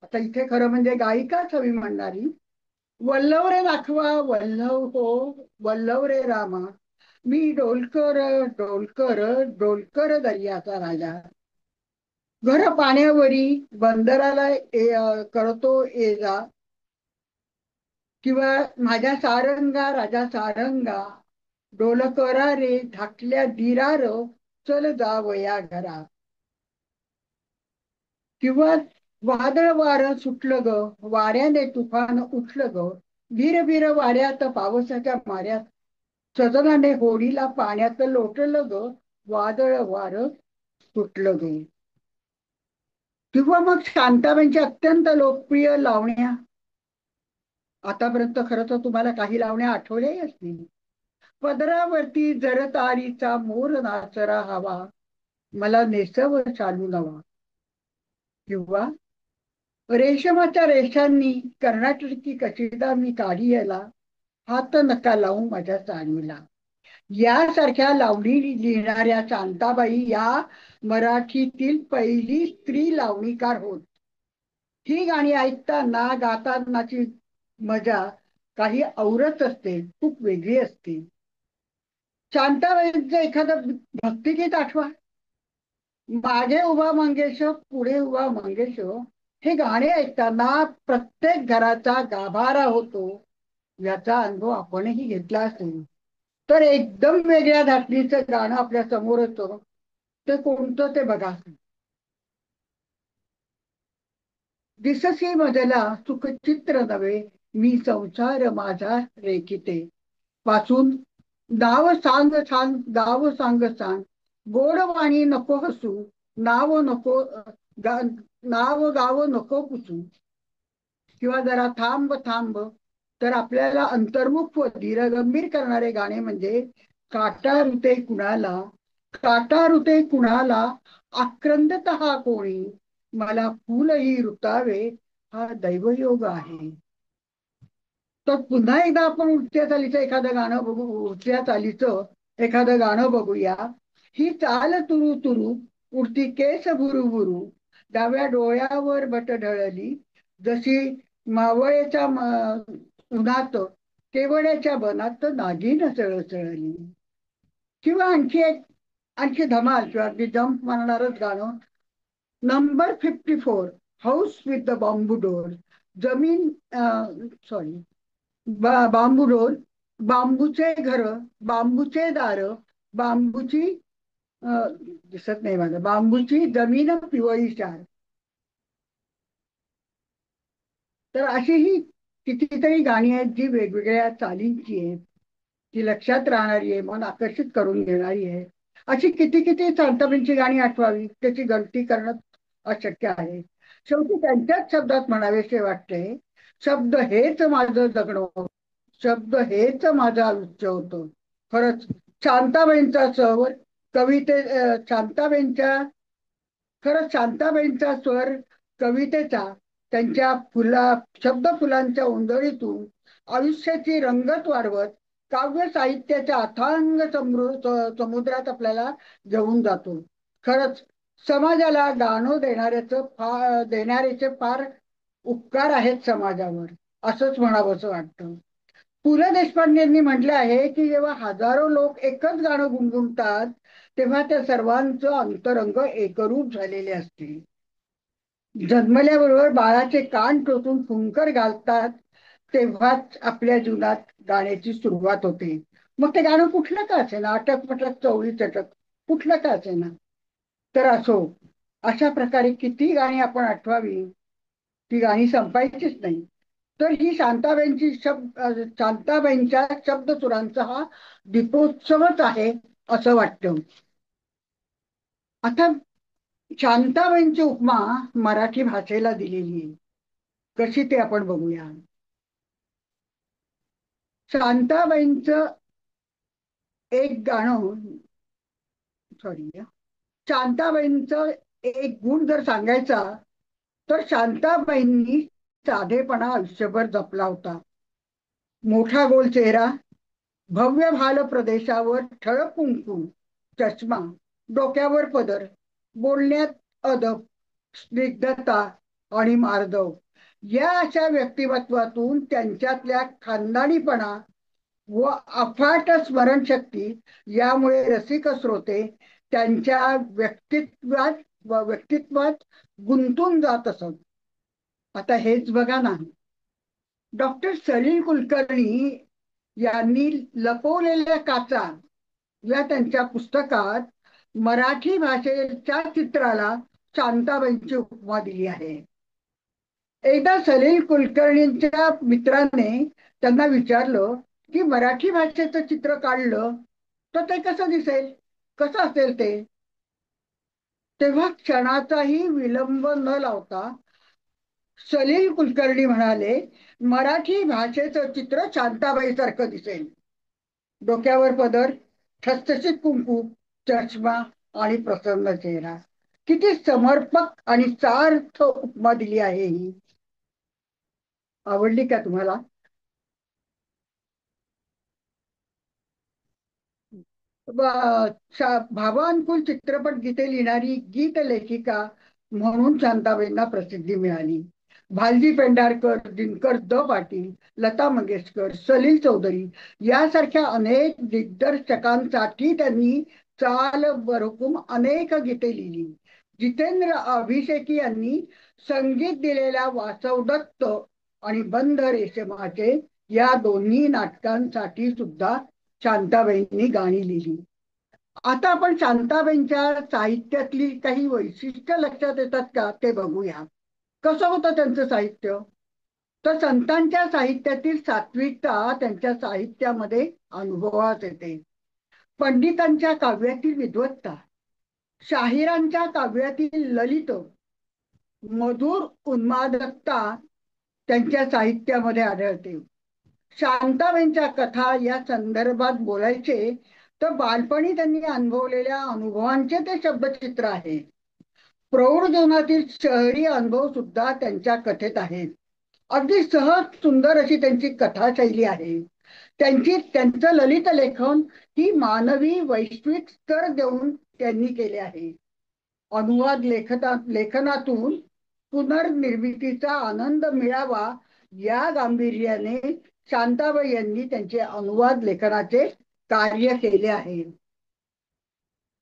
आता इथे खरं म्हणजे गायिकाच हवी म्हणणारी. वल्लव रे दाखवा वल्लव हो, वल्लव रे रामा, मी डोलकर डोलकर डोलकर दर्याचा राजा, घर पाण्यावरी बंदराला करतो ये जा, किंवा माझ्या सारंगा राजा सारंगा, डोलकरा रे धाकल्या धीरार, चल जावया घरा, किंवा वादळ वारं सुटलं ग, वाऱ्याने तुफान उठलं ग, वीर वीर वाऱ्यात पावसाच्या माऱ्यात, सजनाने होडीला पाण्यात लोटलं ग, वादळ वारं सुटलं ग. किंवा मग शांताबाईंच्या अत्यंत लोकप्रिय लावण्या. आतापर्यंत खरं तर तुम्हाला काही लावण्या आठवल्याही असतील. पदरावरती जरतारीचा मोर नाचरा हवा, मला नेसव चालू नवा, किंवा रेशमाच्या रेषांनी कर्नाटकी कशिदा मी काढी याला, हात नका लावू माझ्या चाणीला. यासारख्या लावणी लिहिणाऱ्या शांताबाई या मराठीतील पहिली स्त्री लावणीकार होत. ही गाणी ऐकताना गातानाची मजा काही औरच असते, खूप वेगळी असते. शांताबाईंचं एखादं भक्तिगीत आठवा. मागे उभा मंगेश पुढे उभा मंगेश, हे गाणे ऐकताना प्रत्येक घराचा गाभारा होतो, याचा अनुभव आपणही घेतला असेल. तर एकदम वेगळ्या धाटणीचं गाणं आपल्या समोर होतं, ते कोणतं ते बघा. दिससी मजला सुखचित्र नव्हे, मी संसार माझा रेखिते, पासून नाव सांग सांग गाव सांग सांग, गोडवाणी नको हसू, नाव नको नाव गाव नको पुसू, किंवा जरा थांब थांब. तर आपल्याला अंतर्मुख व धीरगंभीर करणारे गाणे म्हणजे काटा रुते कुणाला, काटा रुते कुणाला, आक्रंदत हा कोणी, मला फुलही रुतावे, हा दैवयोग आहे. तर पुन्हा एकदा आपण उडत्या चालीचं एखादं गाणं बघू, उडत्या चालीचं एखादं गाणं बघूया. ही चाल तुरु तुरु, उडती केस भुरू भुरू, डाव्या डोळ्यावर बट ढळली, जशी मावळेच्या उन्हात केवड्याच्या बनात नागिन चळचळली. किंवा आणखी धमाल किंवा अगदी जम्प मारणारच गाणं, number 54, house with the bamboo door, जमीन सॉरी बांबू डोर, बांबूचे घर, बांबूचे दार, बांबूची दिसत नाही माझं, बांबूची जमीन पिवळी शार. तर अशी ही कितीतरी गाणी आहेत जी वेगवेगळ्या चालींची आहेत, ती लक्षात राहणारी आहे, मन आकर्षित करून घेणारी आहे. अशी किती किती शांताबाईंची गाणी आठवावी, त्याची गणती करणं अशक्य आहे. शेवटी त्यांच्याच शब्दात म्हणावेसे वाटते, शब्द हेच माझं जगणं, शब्द हेच माझं आयुष्य होतं. खरंच शांताबाईंचा स्वर कविते शांताबाईंच्या खरंच शांताबाईंचा स्वर कवितेचा त्यांच्या शब्द फुलांच्या उंदरीतून आयुष्याची रंगत वाढवत काव्य साहित्याच्या अथांग समुद्रात आपल्याला घेऊन जातो. खरंच समाजाला गाणं देणाऱ्याचे फार उपकार आहेत समाजावर, असंच म्हणावंसं वाटतं. पु ल देशपांडेंनी म्हटलं आहे की जेव्हा हजारो लोक एकच गाणं गुणगुणतात तेव्हा त्या सर्वांचं अंतरंग एकरूप झालेले असते. जन्मल्याबरोबर बाळाचे कान टोचून फुंकर घालतात तेव्हाच आपल्या जीवनात गाण्याची सुरुवात होते. मग ते गाणं कुठलं का असेना, अटक पटक चवळी चटक कुठलं का असेना, तर असो, अशा प्रकारे किती गाणी आपण आठवावी, ती गाणी संपायचीच नाही. तर ही शांताबाईंच्या शब्दसुरांचा हा दीपोत्सवच आहे असं वाटतं. आता शांताबाईंची उपमा मराठी भाषेला दिलेली आहे. कशी ते आपण बघूया. शांताबाईंचं एक गाणं सॉरी शांताबाईंचं एक गुण जर सांगायचा तर शांताबाईंनी साधेपणा आयुष्यभर जपला होता. मोठा गोल चेहरा, भव्य भाल प्रदेशावर ठळक कुंकू, चष्मा, डोक्यावर पदर, बोलण्यात अदब, स्निग्धता आणि मार्दव, या अशा व्यक्तिमत्वातून त्यांच्यातल्या खानदानीपणा व अफाट स्मरणशक्ती यामुळे रसिक श्रोते त्यांच्या व्यक्तित्वात गुंतून जात असत. आता हेच बघा ना, डॉक्टर सलील कुलकर्णी यांनी लपवलेल्या काचा या त्यांच्या पुस्तकात मराठी भाषेच्या चित्राला शांताबाईंची उपमा दिली आहे. एकदा सलील कुलकर्णींच्या मित्राने त्यांना विचारलं की मराठी भाषेचं चित्र काढलं तर ते कसं दिसेल, कसं असेल ते. तेव्हा क्षणाचाही विलंब न लावता सलील कुलकर्णी म्हणाले, मराठी भाषेचं चित्र शांताबाई सारखं दिसेल. डोक्यावर पदर, ठसठशीत कुंकू, चष्मा आणि प्रसन्न चेहरा. किती समर्पक आणि सार्थ उपमा दिली आहे ही. आवडली का तुम्हाला? भावानुकूल चित्रपट गीते लिहिणारी गीत लेखिका म्हणून शांताबाईंना प्रसिद्धी मिळाली. भालजी पेंढारकर, दिनकर द पाटील, लता मंगेशकर, सलील चौधरी यासारख्या अनेक दिग्दर्शकांसाठी त्यांनी चाल बरहुकूम अनेक गीते लिहिली. जितेंद्र अभिषेकी यांनी संगीत दिलेल्या वासव दत्त आणि बंद रेशमाचे या दोन्ही नाटकांसाठी सुद्धा शांताबाईंनी गाणी लिहिली. आता आपण शांताबाईंच्या साहित्यातली काही वैशिष्ट्य लक्षात येतात का ते बघूया. कसं होतं त्यांचं साहित्य? तर संतांच्या साहित्यातील सात्विकता त्यांच्या साहित्यामध्ये अनुभवास येते. पंडितांच्या काव्यातील विद्वत्ता, शाहिरांच्या काव्यातील ललित मधुर उन्मादकता त्यांच्या साहित्यामध्ये आढळते. शांताबाईंच्या कथा या संदर्भात बोलायचे तर बालपणी त्यांनी अनुभवलेल्या अनुभवांचे ते शब्दचित्र आहे. प्रौढ जीवनातील शहरी अनुभव सुद्धा त्यांच्या कथेत आहेत. अगदी सहज सुंदर अशी त्यांची कथाशैली आहे. त्यांचं ललित लेखन ही मानवी वैश्विक स्तर देऊन त्यांनी केले आहे. अनुवाद लेखनातून पुनर्निर्मितीचा आनंद मिळावा या गांभीर्याने शांताबाई यांनी त्यांचे अनुवाद लेखनाचे कार्य केले आहे.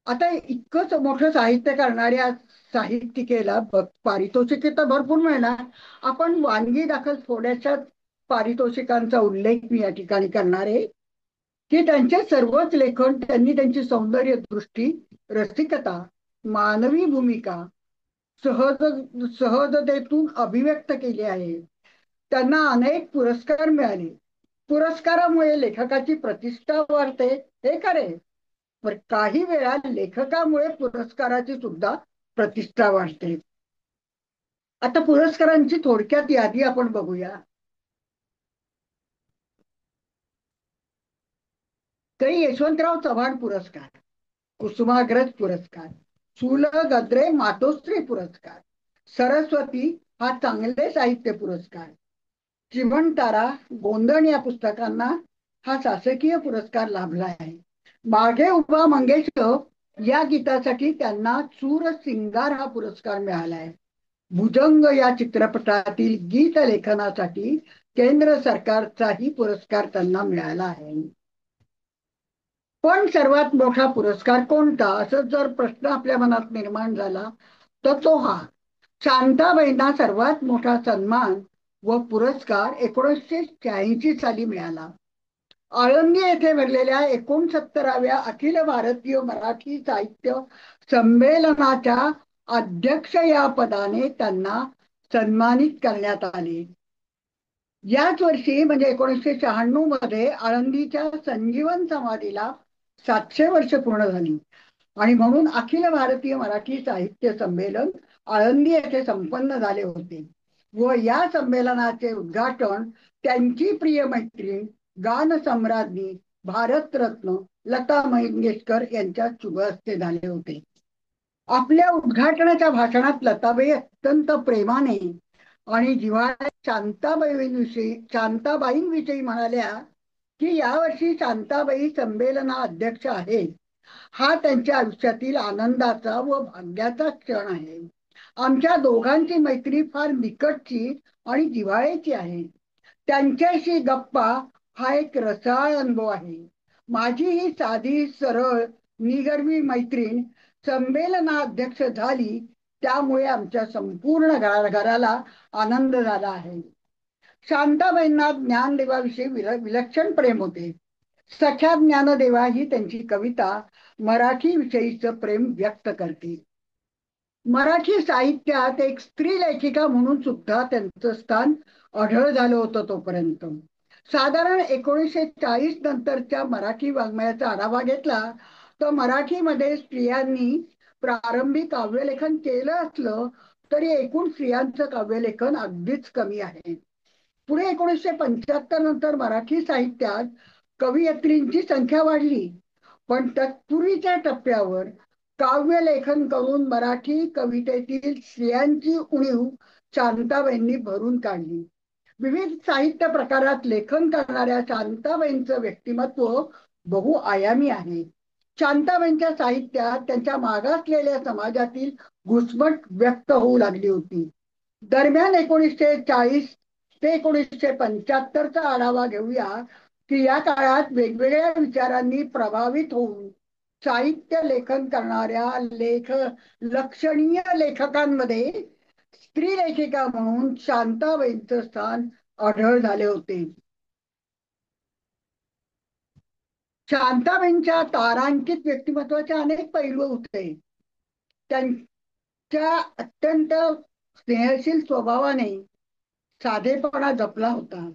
आता इतकंच मोठं साहित्य करणाऱ्या साहित्यिकेला पारितोषिके तर भरपूर मिळणार. आपण वानगी दाखल थोड्याशा पारितोषिकांचा उल्लेख मी या ठिकाणी करणार आहे की त्यांचे सर्वच लेखन त्यांनी त्यांची सौंदर्य दृष्टी, रसिकता, मानवी भूमिका सहजतेतून अभिव्यक्त केली आहे. त्यांना अनेक पुरस्कार मिळाले. पुरस्कारामुळे लेखकाची प्रतिष्ठा वाढते हे खरे, पण काही वेळा लेखकामुळे पुरस्काराची सुद्धा प्रतिष्ठा वाढते. आता पुरस्कारांची थोडक्यात यादी आपण बघूया. काही यशवंतराव चव्हाण पुरस्कार, कुसुमाग्रज पुरस्कार, सु. ल. गद्रे मातोश्री पुरस्कार, सरस्वती हा चांगले साहित्य पुरस्कार, चिमणतारा, गोंधण या पुस्तकांना हा शासकीय पुरस्कार लाभला आहे. मागे उभा मंगेश या गीतासाठी त्यांना चूर सिंगार हा पुरस्कार मिळाला आहे. भुजंग या चित्रपटातील गीत लेखनासाठी केंद्र सरकारचाही पुरस्कार त्यांना मिळाला आहे. पण सर्वात मोठा पुरस्कार कोणता, असं जर प्रश्न आपल्या मनात निर्माण झाला तर तो हा. शांताबाईंना सर्वात मोठा सन्मान व पुरस्कार 1986 साली मिळाला. आळंदी येथे भरलेल्या 69व्या अखिल भारतीय मराठी साहित्य संमेलनाच्या अध्यक्ष या पदाने त्यांना सन्मानित करण्यात आले. याच वर्षी म्हणजे 1996 मध्ये आळंदीच्या संजीवन समाधीला 700 वर्ष पूर्ण झाली आणि म्हणून अखिल भारतीय मराठी साहित्य संमेलन आळंदी येथे संपन्न झाले होते व या संमेलनाचे उद्घाटन त्यांची प्रिय मैत्रीण गान सम्राज्ञी भारतरत्न लता मंगेशकर यांच्या शुभ हस्ते झाले होते. आपल्या उद्घाटनाच्या भाषणात लताबाई अत्यंत प्रेमाने आणि जिव्हाळ्यात शांताबाईंविषयी म्हणाल्या की यावर्षी शांताबाई संमेलना अध्यक्ष आहेत. हा त्यांच्या आयुष्यातील आनंदाचा व भाग्याचा क्षण आहे. आमच्या दोघांची मैत्री फार निकटची आणि जिव्हाळ्याची आहे. त्यांच्याशी गप्पा हा एक रसाळ अनुभव आहे. माझी ही साधी सरळ निगर्वी मैत्रीण संमेलनाध्यक्ष झाली त्यामुळे आमच्या संपूर्ण घराला आनंद झाला आहे. शांताबाईंना ज्ञानदेवाविषयी विलक्षण प्रेम होते. सख्या ज्ञानदेवा ही त्यांची कविता मराठी विषयीचं प्रेम व्यक्त करते. मराठी साहित्यात एक स्त्री लेखिका म्हणून सुद्धा त्यांचं स्थान अढळ झालं होतं तोपर्यंत. साधारण 1940 नंतरच्या मराठी वाङ्मयाचा आढावा घेतला तर मराठीमध्ये स्त्रियांनी प्रारंभी काव्यलेखन केलं असलं तरी एकूण स्त्रियांचं काव्यलेखन अगदीच कमी आहे. पुढे 1975 नंतर मराठी साहित्यात कवयित्रींची संख्या वाढली, पण तत्पूर्वीच्या टप्प्यावर काव्यलेखन करून मराठी कवितेतील स्त्रियांची उणीव शांताबाईंनी भरून काढली. विविध साहित्य प्रकारात लेखन करणाऱ्या शांताबाईंचं व्यक्तिमत्व बहुआयामी आहे. शांताबाईंच्या साहित्यात त्यांच्या मागासलेल्या समाजातील घुसमट व्यक्त होऊ लागली होती. दरम्यान 1940 ते 1975चा आढावा घेऊया की या काळात वेगवेगळ्या विचारांनी प्रभावित होऊन साहित्य लेखन करणाऱ्या लक्षणीय लेखकांमध्ये स्त्री लेखिका म्हणून शांताबाईंचं स्थान आढळ झाले होते. शांताबाईंच्या तारांकित व्यक्तिमत्वाचे अनेक पैलू होते. त्यांच्या अत्यंत स्नेहशील स्वभावाने साधेपणा जपला होता.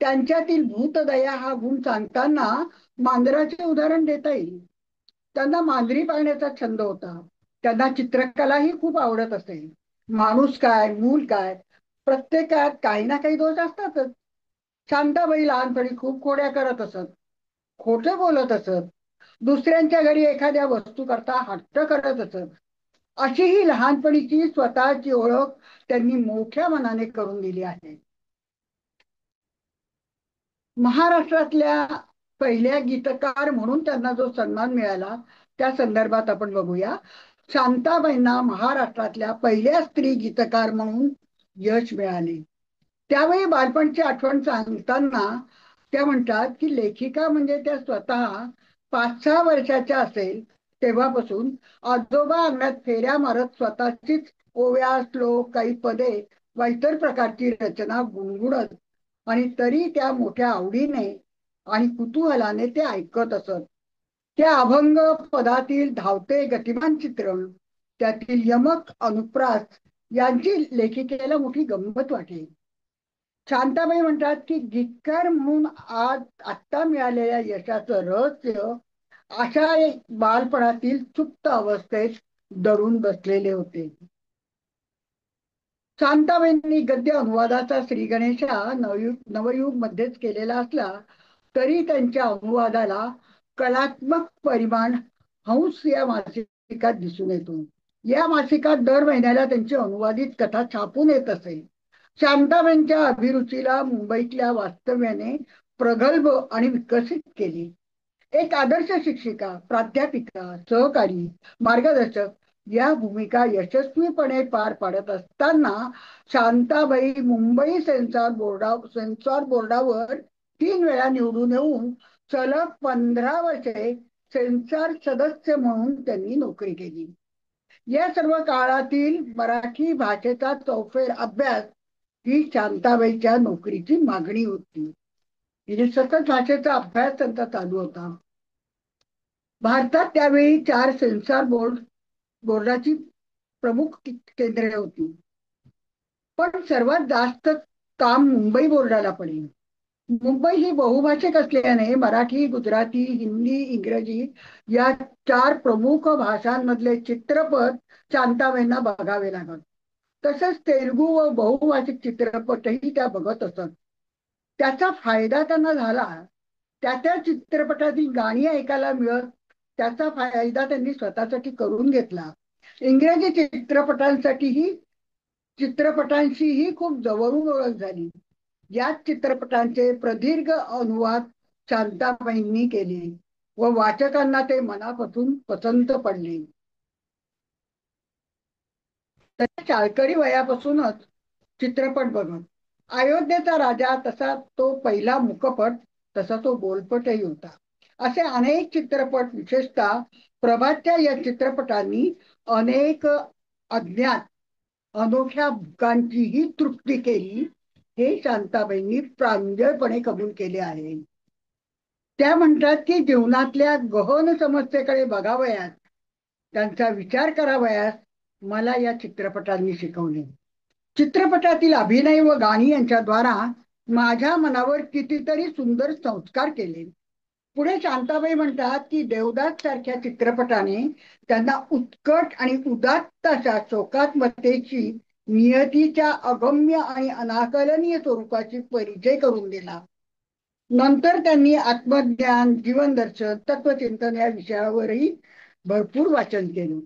त्यांच्यातील भूतदया हा गुण सांगताना मांजराचे उदाहरण देता येईल. त्यांना मांजरी पाळण्याचा छंद होता. त्यांना चित्रकलाही खूप आवडत असे. माणूस काय मूल काय प्रत्येकात काही ना काही दोष असतातच. शांताबाई लहानपणी खूप खोड्या करत असत, खोटे बोलत असत, दुसऱ्यांच्या घरी एखाद्या वस्तू करता हट्ट करत असत. अशी ही लहानपणीची स्वतःची ओळख त्यांनी मोठ्या मनाने करून दिली आहे. महाराष्ट्रातल्या पहिल्या गीतकार म्हणून त्यांना जो सन्मान मिळाला त्या संदर्भात आपण बघूया. शांताबाईंना महाराष्ट्रातल्या पहिल्या स्त्री गीतकार म्हणून यश मिळाले. त्यावेळी बालपणची आठवण सांगताना त्या म्हणतात की लेखिका म्हणजे त्या स्वतः 5-6 वर्षाच्या असेल तेव्हापासून आजोबा अंगणात फेऱ्या मारत स्वतःचीच ओव्या, श्लोक, काही पदे व इतर प्रकारची रचना गुणगुणत आणि तरी त्या मोठ्या आवडीने आणि कुतूहलाने ते ऐकत असत. त्या अभंग पदातील धावते गतिमान चित्रण, त्यातील यमक अनुप्रास यांची लेखिकेला मोठी गंमत वाटे. शांताबाई म्हणतात की गीतकार म्हणून आत्ता मिळालेल्या यशाचं रहस्य अशा बालपणातील सुप्त अवस्थेत दडून बसलेले होते. शांताबाईंनी गद्य अनुवादाचा श्री गणेशा नवयुग मध्येच केलेला असला तरी त्यांच्या अनुवादाला कलात्मक परिमाण हंस या मासिकात दिसून येतो. या मासिकात दर महिन्याला त्यांची अनुवादित कथा छापून येत असे. शांताबाईंच्या अभिरुचीला मुंबईतल्या वास्तव्याने प्रगल्भ आणि विकसित केली. एक आदर्श शिक्षिका, प्राध्यापिका, सहकारी, मार्गदर्शक या भूमिका यशस्वीपणे पार पाडत असताना शांताबाई मुंबई सेन्सॉर बोर्डावर 3 वेळा निवडून येऊन सलग 15 वर्षे सेन्सॉर सदस्य म्हणून त्यांनी नोकरी केली. या सर्व काळातील मराठी भाषेचा चौफेर अभ्यास ही शांताबाईच्या नोकरीची मागणी होती. म्हणजे सतत भाषेचा अभ्यास त्यांचा चालू होता. भारतात त्यावेळी 4 सेन्सॉर बोर्डाची प्रमुख केंद्रे होती, पण सर्वात जास्त काम मुंबई बोर्डाला पडले. मुंबई ही बहुभाषिक असल्याने मराठी, गुजराती, हिंदी, इंग्रजी या 4 प्रमुख भाषांमधले चित्रपट शांताबाईंना बघावे लागत. तसंच तेलुगू व बहुभाषिक चित्रपटही त्या बघत असत. त्याचा फायदा त्यांना झाला. त्या चित्रपटातील गाणी ऐकायला मिळत. त्याचा फायदा त्यांनी स्वतःसाठी करून घेतला. इंग्रजी चित्रपटांशीही खूप जवळून ओळख झाली. या चित्रपटांचे प्रदीर्घ अनुवाद शांताबाईंनी केले व वाचकांना ते मनापासून पसंत पडले. त्याच्या शाळकरी वयापासूनच चित्रपट बघत. अयोध्येचा राजा तसा तो पहिला मुखपट, तसा तो बोलपटही होता. असे अनेक चित्रपट, विशेषतः प्रभातच्या या चित्रपटांनी अनेक अज्ञात अनोख्या भूकांचीही तृप्ती केली, हे शांताबाईंनी प्रांजळपणे कबूल केले आहे. त्या म्हणतात की जीवनातल्या गहन समस्येकडे बघावयास, त्यांचा विचार करावयास मला या चित्रपटांनी शिकवले. चित्रपटातील अभिनय व गाणी यांच्याद्वारा माझ्या मनावर कितीतरी सुंदर संस्कार केले. पुढे शांताबाई म्हणतात की देवदास सारख्या चित्रपटाने त्यांना उत्कट आणि उदात्त अशा शोकात्मतेची नियतीच्या अगम्य आणि अनाकलनीय स्वरूपाची परिचय करून दिला. नंतर त्यांनी आत्मज्ञान, जीवनदर्शन, तत्वचिंतन या विषयावरही भरपूर वाचन केले.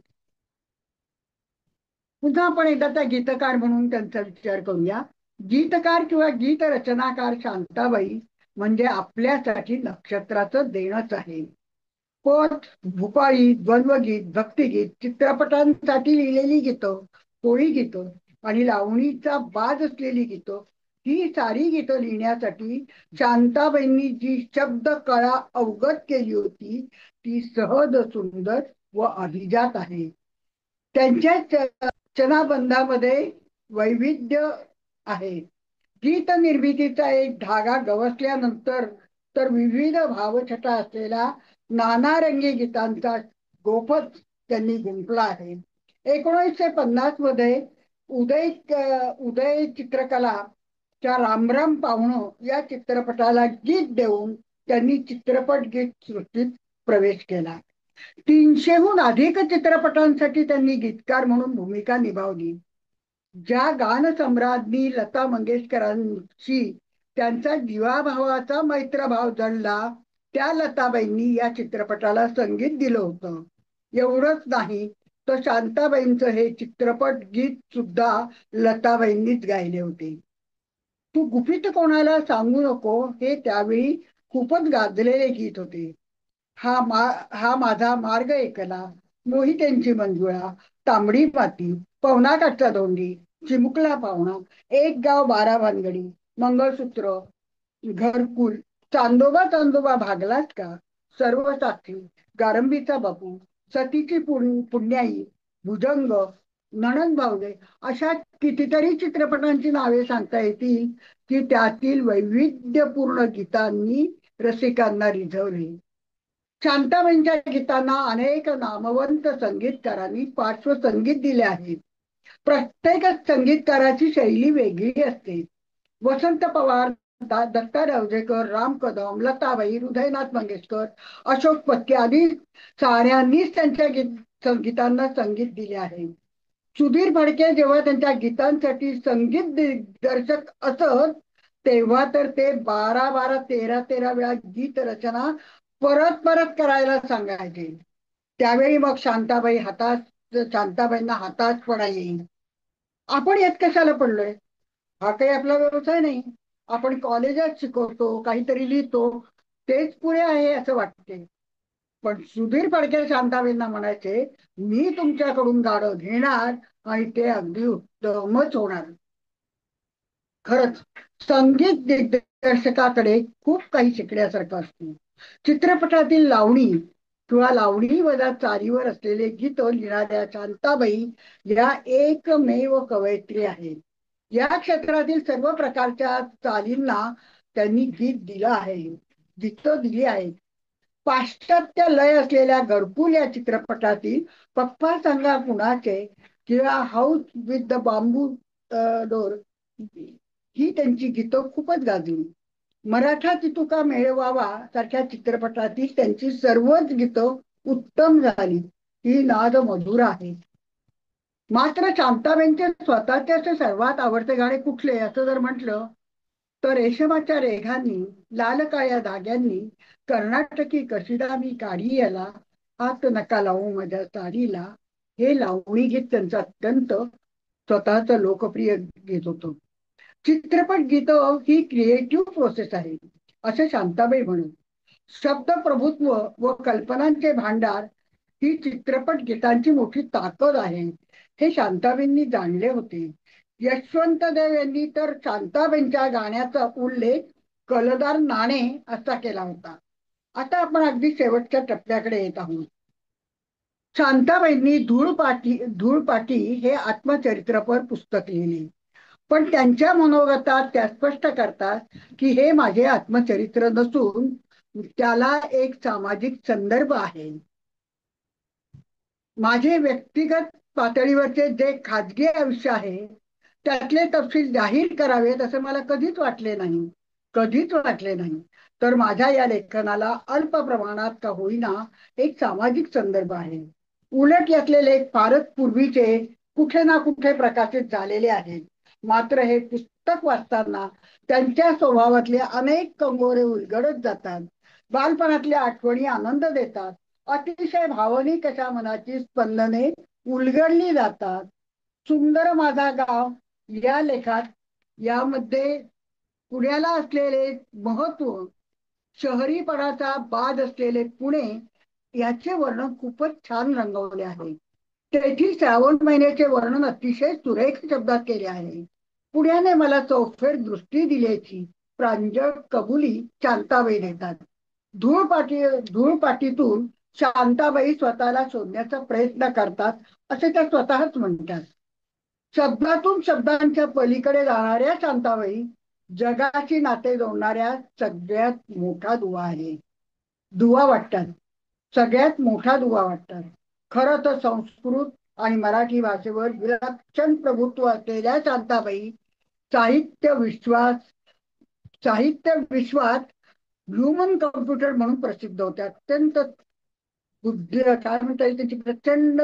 पुन्हा आपण एकदा त्या गीतकार म्हणून त्यांचा विचार करूया. गीतकार किंवा गीत रचनाकार शांताबाई म्हणजे आपल्यासाठी नक्षत्राचं देणंच आहे. पट, भूपाळी, द्वंद्वगीत, भक्तिगीत, चित्रपटांसाठी लिहिलेली गीतं, कोळी गीतं आणि लावणीचा बाज असलेली गीतं, ही सारी गीतं लिहिण्यासाठी शांताबाईंनी जी शब्द कळा अवगत केली होती ती सहज, सुंदर व अभिजात आहे. त्यांच्या रचनाबंधामध्ये वैविध्य आहे. गीत निर्मितीचा एक धागा गवसल्यानंतर तर विविध भावछटा असलेला नानारंगी गीतांचा गोफच त्यांनी गुंफला आहे. 1950 मध्ये उदय चित्रकलाच्या रामराम पाहुणं या चित्रपटाला गीत देऊन त्यांनी चित्रपट गीत सृष्टीत प्रवेश केला. 300हून अधिक चित्रपटांसाठी त्यांनी गीतकार म्हणून भूमिका निभावली. ज्या गानसम्राज्ञी लता मंगेशकरांशी त्यांचा जीवाभावाचा मैत्रभाव जडला, त्या लताबाईंनी या चित्रपटाला संगीत दिलं होतं. एवढंच नाही तर शांताबाईंचं हे चित्रपट गीत सुद्धा लताबाईंनीच गायले होते. तू गुपित कोणाला सांगू नको हे त्यावेळी खूपच गाजलेले गीत होते. हा माझा मार्ग एकला, मोहित्यांची मंजुळा, तांबडी माती, पवनाकाठचा दोंडी, चिमुकला पाहुणा, एक गाव 12 भानगडी, मंगळसूत्र, घरकुल, चांदोबा चांदोबा भागलास का, सर्व साथी, गारंबीचा बापू, सतीची पुण्याई, भुजंग, नणंद भावले अशा कितीतरी चित्रपटांची नावे सांगता येतील की त्यातील वैविध्यपूर्ण गीतांनी रसिकांना रिझवले. शांताबाईंच्या गीतांना अनेक नामवंत संगीतकारांनी पार्श्वसंगीत दिले आहे. प्रत्येक संगीतकाराची शैली वेगळी असते. वसंत पवार, दत्ता डावजेकर, राम कदम, लताबाई, हृदयनाथ मंगेशकर, अशोक पत्की आदी साऱ्यांनीच त्यांच्या गीतांना संगीत दिले आहे. सुधीर फडके जेव्हा त्यांच्या गीतांसाठी संगीत दिग्दर्शक असत तेव्हा तर ते 12-12, 13-13 वेळा गीत रचना परत परत करायला सांगायचे. त्यावेळी मग शांताबाईंना हताशपणा येईल. आपण यात कशाला पडलोय? हा काही आपला व्यवसाय नाही. आपण कॉलेजात शिकवतो, काहीतरी लिहितो, तेच पुरे आहे असं वाटते. पण सुधीर फडके शांताबाईंना म्हणायचे, मी तुमच्याकडून गाणं घेणार आणि ते अगदी उत्तमच होणार. खरंच संगीत दिग्दर्शकाकडे खूप काही शिकण्यासारखं असतं. चित्रपटातील लावणी किंवा लावणी वजा चालीवर असलेले गीत लिहिणाऱ्या शांताबाई या एकमेव कवयित्री आहेत. या क्षेत्रातील सर्व प्रकारच्या चालींना त्यांनी गीत दिली आहेत. पाश्चात्य लय असलेल्या घरकुल या चित्रपटातील पप्पा सांगा कुणाचे किंवा house with the bamboo door ही त्यांची गीतं खूपच गाजली. मराठा चितुका मेळवावा सारख्या चित्रपटातील त्यांची सर्वच गीतं उत्तम झाली. ही नाद मधुर आहे. मात्र शांताबाईंचे स्वतःचे असे सर्वात आवडते गाणे कुठले असं जर म्हटलं तर रेशमाच्या रेघांनी, लाल काळ्या धाग्यांनी, कर्नाटकी कशिदा मी काढी याला, हात नका लावू माझ्या साडीला, हे लावणी गीत त्यांचं अत्यंत स्वतःच लोकप्रिय गीत होतं. चित्रपट गीत ही क्रिएटिव्ह प्रोसेस आहे असे शांताबाई म्हणत. शब्द प्रभुत्व व कल्पनांचे भांडार ही चित्रपट गीतांची मोठी ताकद आहे हे शांताबाईंनी जाणले होते. यशवंत देव यांनी तर शांताबाईंच्या गाण्याचा उल्लेख कलदार नाणे असा केला होता. आता आपण अगदी शेवटच्या टप्प्याकडे येत आहोत. शांताबाईंनी धूळपाटी हे आत्मचरित्रपर पुस्तक लिहिले. पण त्यांच्या मनोगतात त्या स्पष्ट करतात की हे माझे आत्मचरित्र नसून त्याला एक सामाजिक संदर्भ आहे. माझे व्यक्तिगत पातळीवरचे जे खाजगी आयुष्य आहे त्यातले तपशील जाहीर करावेत असं मला कधीच वाटले नाही. तर माझ्या या लेखनाला अल्प प्रमाणात का होईना एक सामाजिक संदर्भ आहे. उलट यातले लेख फारच पूर्वीचे कुठे ना कुठे प्रकाशित झालेले आहेत. मात्र हे पुस्तक वाचताना त्यांच्या स्वभावातले अनेक कंगोरे उलगडत जातात. बालपणातल्या आठवणी आनंद देतात. अतिशय भावनिक अशा मनाची स्पंदने उलगडली जातात. सुंदर माझा गाव या लेखात यामध्ये पुण्याला असलेले महत्व, शहरीपणाचा बाद असलेले पुणे याचे वर्णन खूपच छान रंगवले आहे. तेथील श्रावण महिन्याचे वर्णन अतिशय सुरेख शब्दात केले आहे. पुण्याने मला चौफेर दृष्टी दिल्याची प्रांजळ कबुली शांताबाई देतात. धूळपाटीतून शांताबाई स्वतःला शोधण्याचा प्रयत्न करतात असे त्या स्वतःच म्हणतात. शब्दातून शब्दांच्या पलीकडे जाणाऱ्या शांताबाई जगाची नाते जोडणाऱ्या सगळ्यात मोठा दुवा आहे. दुवा वाटतात. सगळ्यात मोठा दुवा वाटतात. खरं तर संस्कृत आणि मराठी भाषेवर विलक्षण प्रभुत्व असलेल्या शांताबाई साहित्य विश्वास साहित्य विश्वात ह्युमन कम्प्युटर म्हणून प्रसिद्ध होत्या. अत्यंत बुद्धी काय म्हणता येईल त्यांची प्रचंड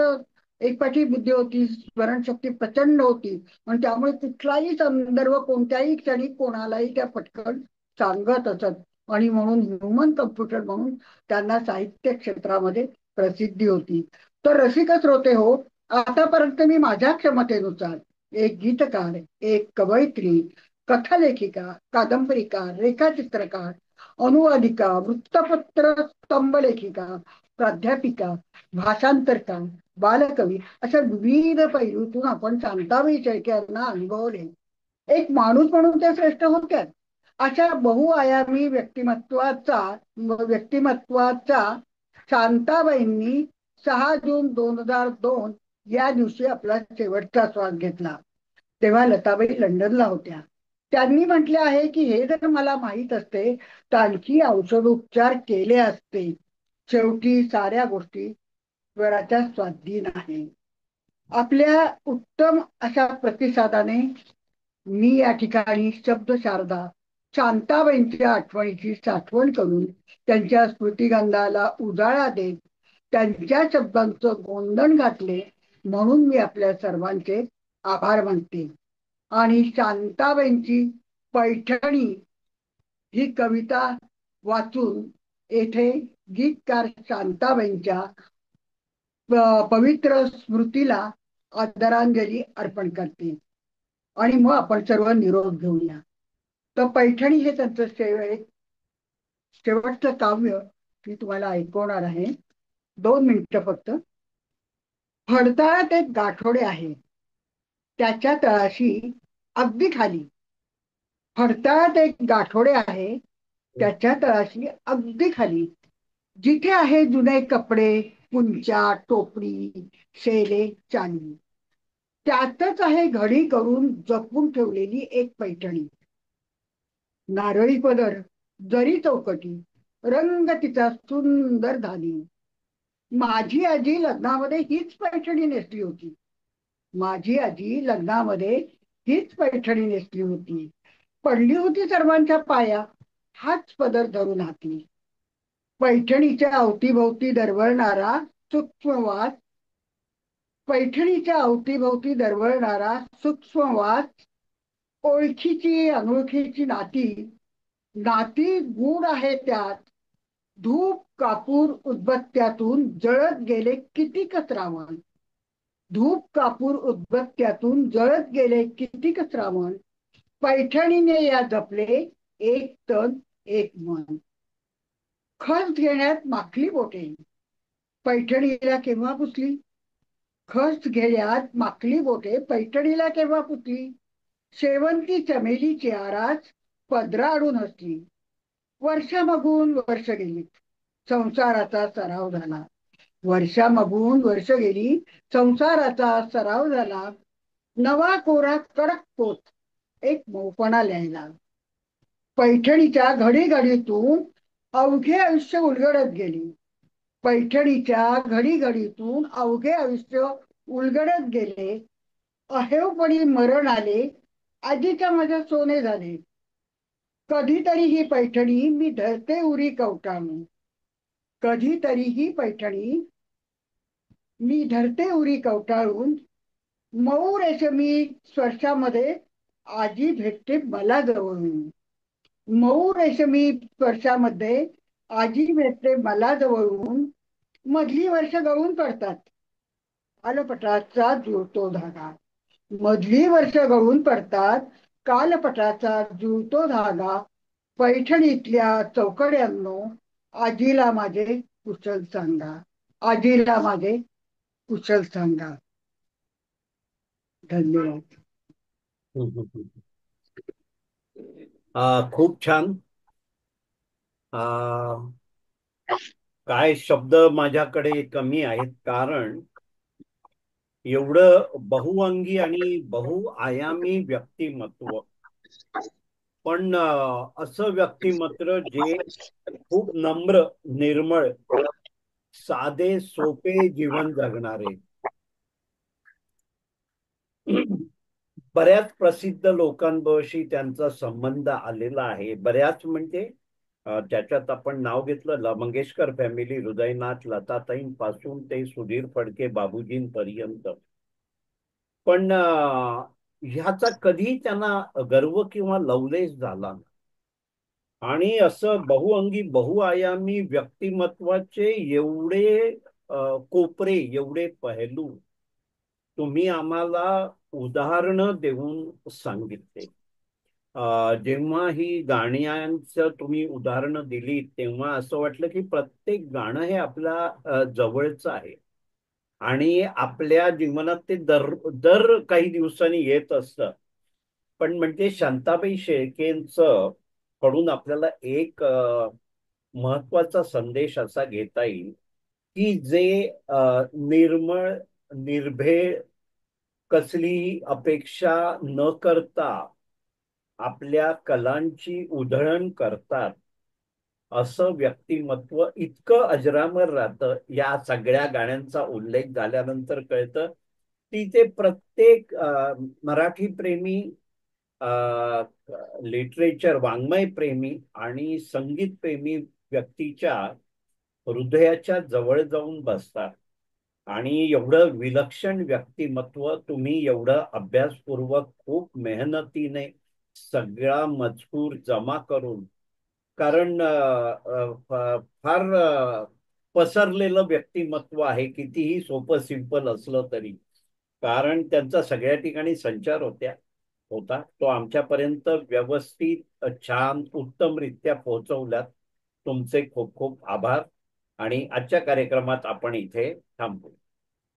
एकपाठी बुद्धी होती. स्मरणशक्ती प्रचंड होती आणि त्यामुळे कुठलाही संदर्भ कोणत्याही क्षणी कोणालाही त्या पटकन सांगत असत आणि म्हणून ह्युमन कम्प्युटर म्हणून त्यांना साहित्य क्षेत्रामध्ये प्रसिद्धी होती. तर रसिक श्रोते हो, आतापर्यंत मी माझ्या क्षमतेनुसार एक गीतकार, एक कवयित्री, कथालेखिका, कादंबरीकार, रेखाचित्रकार, अनुवादिका, वृत्तपत्र स्तंभलेखिका, प्राध्यापिका, भाषांतरकार, बालकवी अशा विविध पैलूतून आपण शांताबाई शेळके यांना अनुभवले. एक माणूस म्हणून त्या श्रेष्ठ होत्या. अशा बहुआयामी व्यक्तिमत्वाचा शांताबाईंनी 6 जून 2002 या दिवशी आपला शेवटचा श्वास घेतला. तेव्हा लताबाई लंडनला होत्या. त्यांनी म्हटले आहे की हे जर मला माहीत असते तर आणखी औषधोपचार केले असते. शेवटी साऱ्या गोष्टी स्वराच्या स्वाधीन आहे. आपल्या उत्तम अशा प्रतिसादाने मी या ठिकाणी शब्द शारदा शांताबाईंच्या आठवणीची साठवण करून त्यांच्या स्मृतिगंधाला उजाळा देत त्यांच्या शब्दांचं गोंधण घातले म्हणून मी आपल्या सर्वांचे आभार मानते. आणि शांताबाईंची पैठणी ही कविता वाचून येथे गीतकार शांताबाईंच्या पवित्र स्मृतीला आदरांजली अर्पण करते. आणि मग आपण सर्व निरोप घेऊया. तर पैठणी हे त्यांचं शेवटचं काव्य मी तुम्हाला ऐकवणार आहे. 2 मिनिटं फक्त. फडताळात एक गाठोडे आहे, त्याच्या तळाशी अगदी खाली. फडताळात एक गाठोडे आहे, त्याच्या तळाशी अगदी खाली. जिथे आहे जुने कपडे, पुंच्या, टोपडी, शेले, चांदी. त्यातच आहे घडी करून जपून ठेवलेली एक पैठणी. नारळी पदर, जरी चौकटी, रंग तिचा सुंदर धानी. माझी आजी लग्नामध्ये हीच पैठणी नेसली होती. माझी आजी लग्नामध्ये हीच पैठणी नेसली होती. पडली होती सर्वांच्या पाया, हाच पदर धरून हाती. पैठणीच्या अवतीभोवती दरवळणारा सूक्ष्मवास, पैठणीच्या अवतीभोवती दरवळणारा सूक्ष्मवास, ओळखीची अनोळखीची नाती, नाती गूढ आहे त्यात. धूप कापूर उदबत्त्यातून जळत गेले कितीक श्रावण. धूप कापूर उदबत्त्यातून जळत गेले कितीक श्रावण. पैठणीने या जपले एक तन एक मन. खस घेण्यात माखली बोटे, पैठणीला केव्हा पुसली. खस घेण्यात माखली बोटे, पैठणीला केव्हा पुसली. शेवंती चमेलीची आरास पदराआडून हसली. वर्षामागून वर्ष गेली, संसाराचा सराव झाला. वर्षामागून वर्ष गेली, संसाराचा सराव झाला. नवा कोरा कडक पोत, एक मऊपणा लिहायला. पैठणीच्या घडीघडीतून अवघे आयुष्य उलगडत गेली. पैठणीच्या घडीघडीतून अवघे आयुष्य उलगडत गेले. अहेवपणी मरण आले, आजीच्या माझ्या सोने झाले. कधीतरी ही पैठणी मी धरते उरी कवटाळून. कधीतरी ही पैठणी मी धरते उरी कवटाळून. मऊ रेशमी स्पर्शामध्ये आजी भेटते मला जवळून. मऊ रेशमी स्पर्शामध्ये आजी भेटते मला जवळून. मधली वर्ष गळून पडतात, कालपटाचा जुळतो धागा. मधली वर्ष गळून पडतात, कालपटाचा जुळतो धागा. पैठणीतल्या चौकड्यांनो आजीला माझे कुशल सांगा. आजीला माझे कुशल सांगा. धन्यवाद. खूप छान. काय शब्द माझ्याकडे कमी आहेत, कारण एवढं बहुअंगी आणि बहुआयामी व्यक्तिमत्व. पण असं व्यक्तिमत्व जे खूप नम्र, निर्मळ, साधे सोपे जीवन जगणारे. बऱ्याच प्रसिद्ध लोकांशी त्यांचा संबंध आलेला आहे. बऱ्याच म्हणजे त्याच्यात आपण नाव घेतलं मंगेशकर फॅमिली, हृदयनाथ, लताताईंपासून ते सुधीर फडके बाबूजींपर्यंत. पण ह्याचा कधी त्यांना गर्व किंवा लवलेश झाला. आणि असं बहुअंगी बहुआयामी व्यक्तिमत्वाचे एवढे कोपरे, एवढे पहलू तुम्ही आम्हाला उदाहरणं देऊन सांगितले. जेव्हा ही गाण्यांचं तुम्ही उदाहरणं दिली, तेव्हा असं वाटलं की प्रत्येक गाणं हे आपल्या जवळचं आहे आणि आपल्या जीवनात ते दर काही दिवसांनी येत असतं. पण म्हणजे शांताबाई शेळकेंचं कडून आपल्याला एक महत्वाचा संदेश असा घेता येईल की जे निर्मळ, निर्भेळ, कसली अपेक्षा न करता आपल्या कलांची उधळण करतात, असं व्यक्तिमत्व इतकं अजरामर राहतं. या सगळ्या गाण्यांचा उल्लेख झाल्यानंतर कळतं की ते प्रत्येक मराठी प्रेमी, लिटरेचर वाङ्मय प्रेमी आणि संगीत प्रेमी व्यक्तीच्या हृदयाच्या जवळ जाऊन बसतात. आणि एवढं विलक्षण व्यक्तिमत्व तुम्ही एवढं अभ्यासपूर्वक खूप मेहनतीने सगळा मजकूर जमा करून कारण फार पसरलेलं व्यक्तिमत्व आहे, कितीही सोपं सिंपल असलं तरी. कारण त्यांचा सगळ्या ठिकाणी संचार होता तो आमच्यापर्यंत व्यवस्थित छान उत्तमरित्या पोहोचवल्यात. तुमचे खूप खूप आभार. आणि आजच्या कार्यक्रमात आपण इथे थांबू.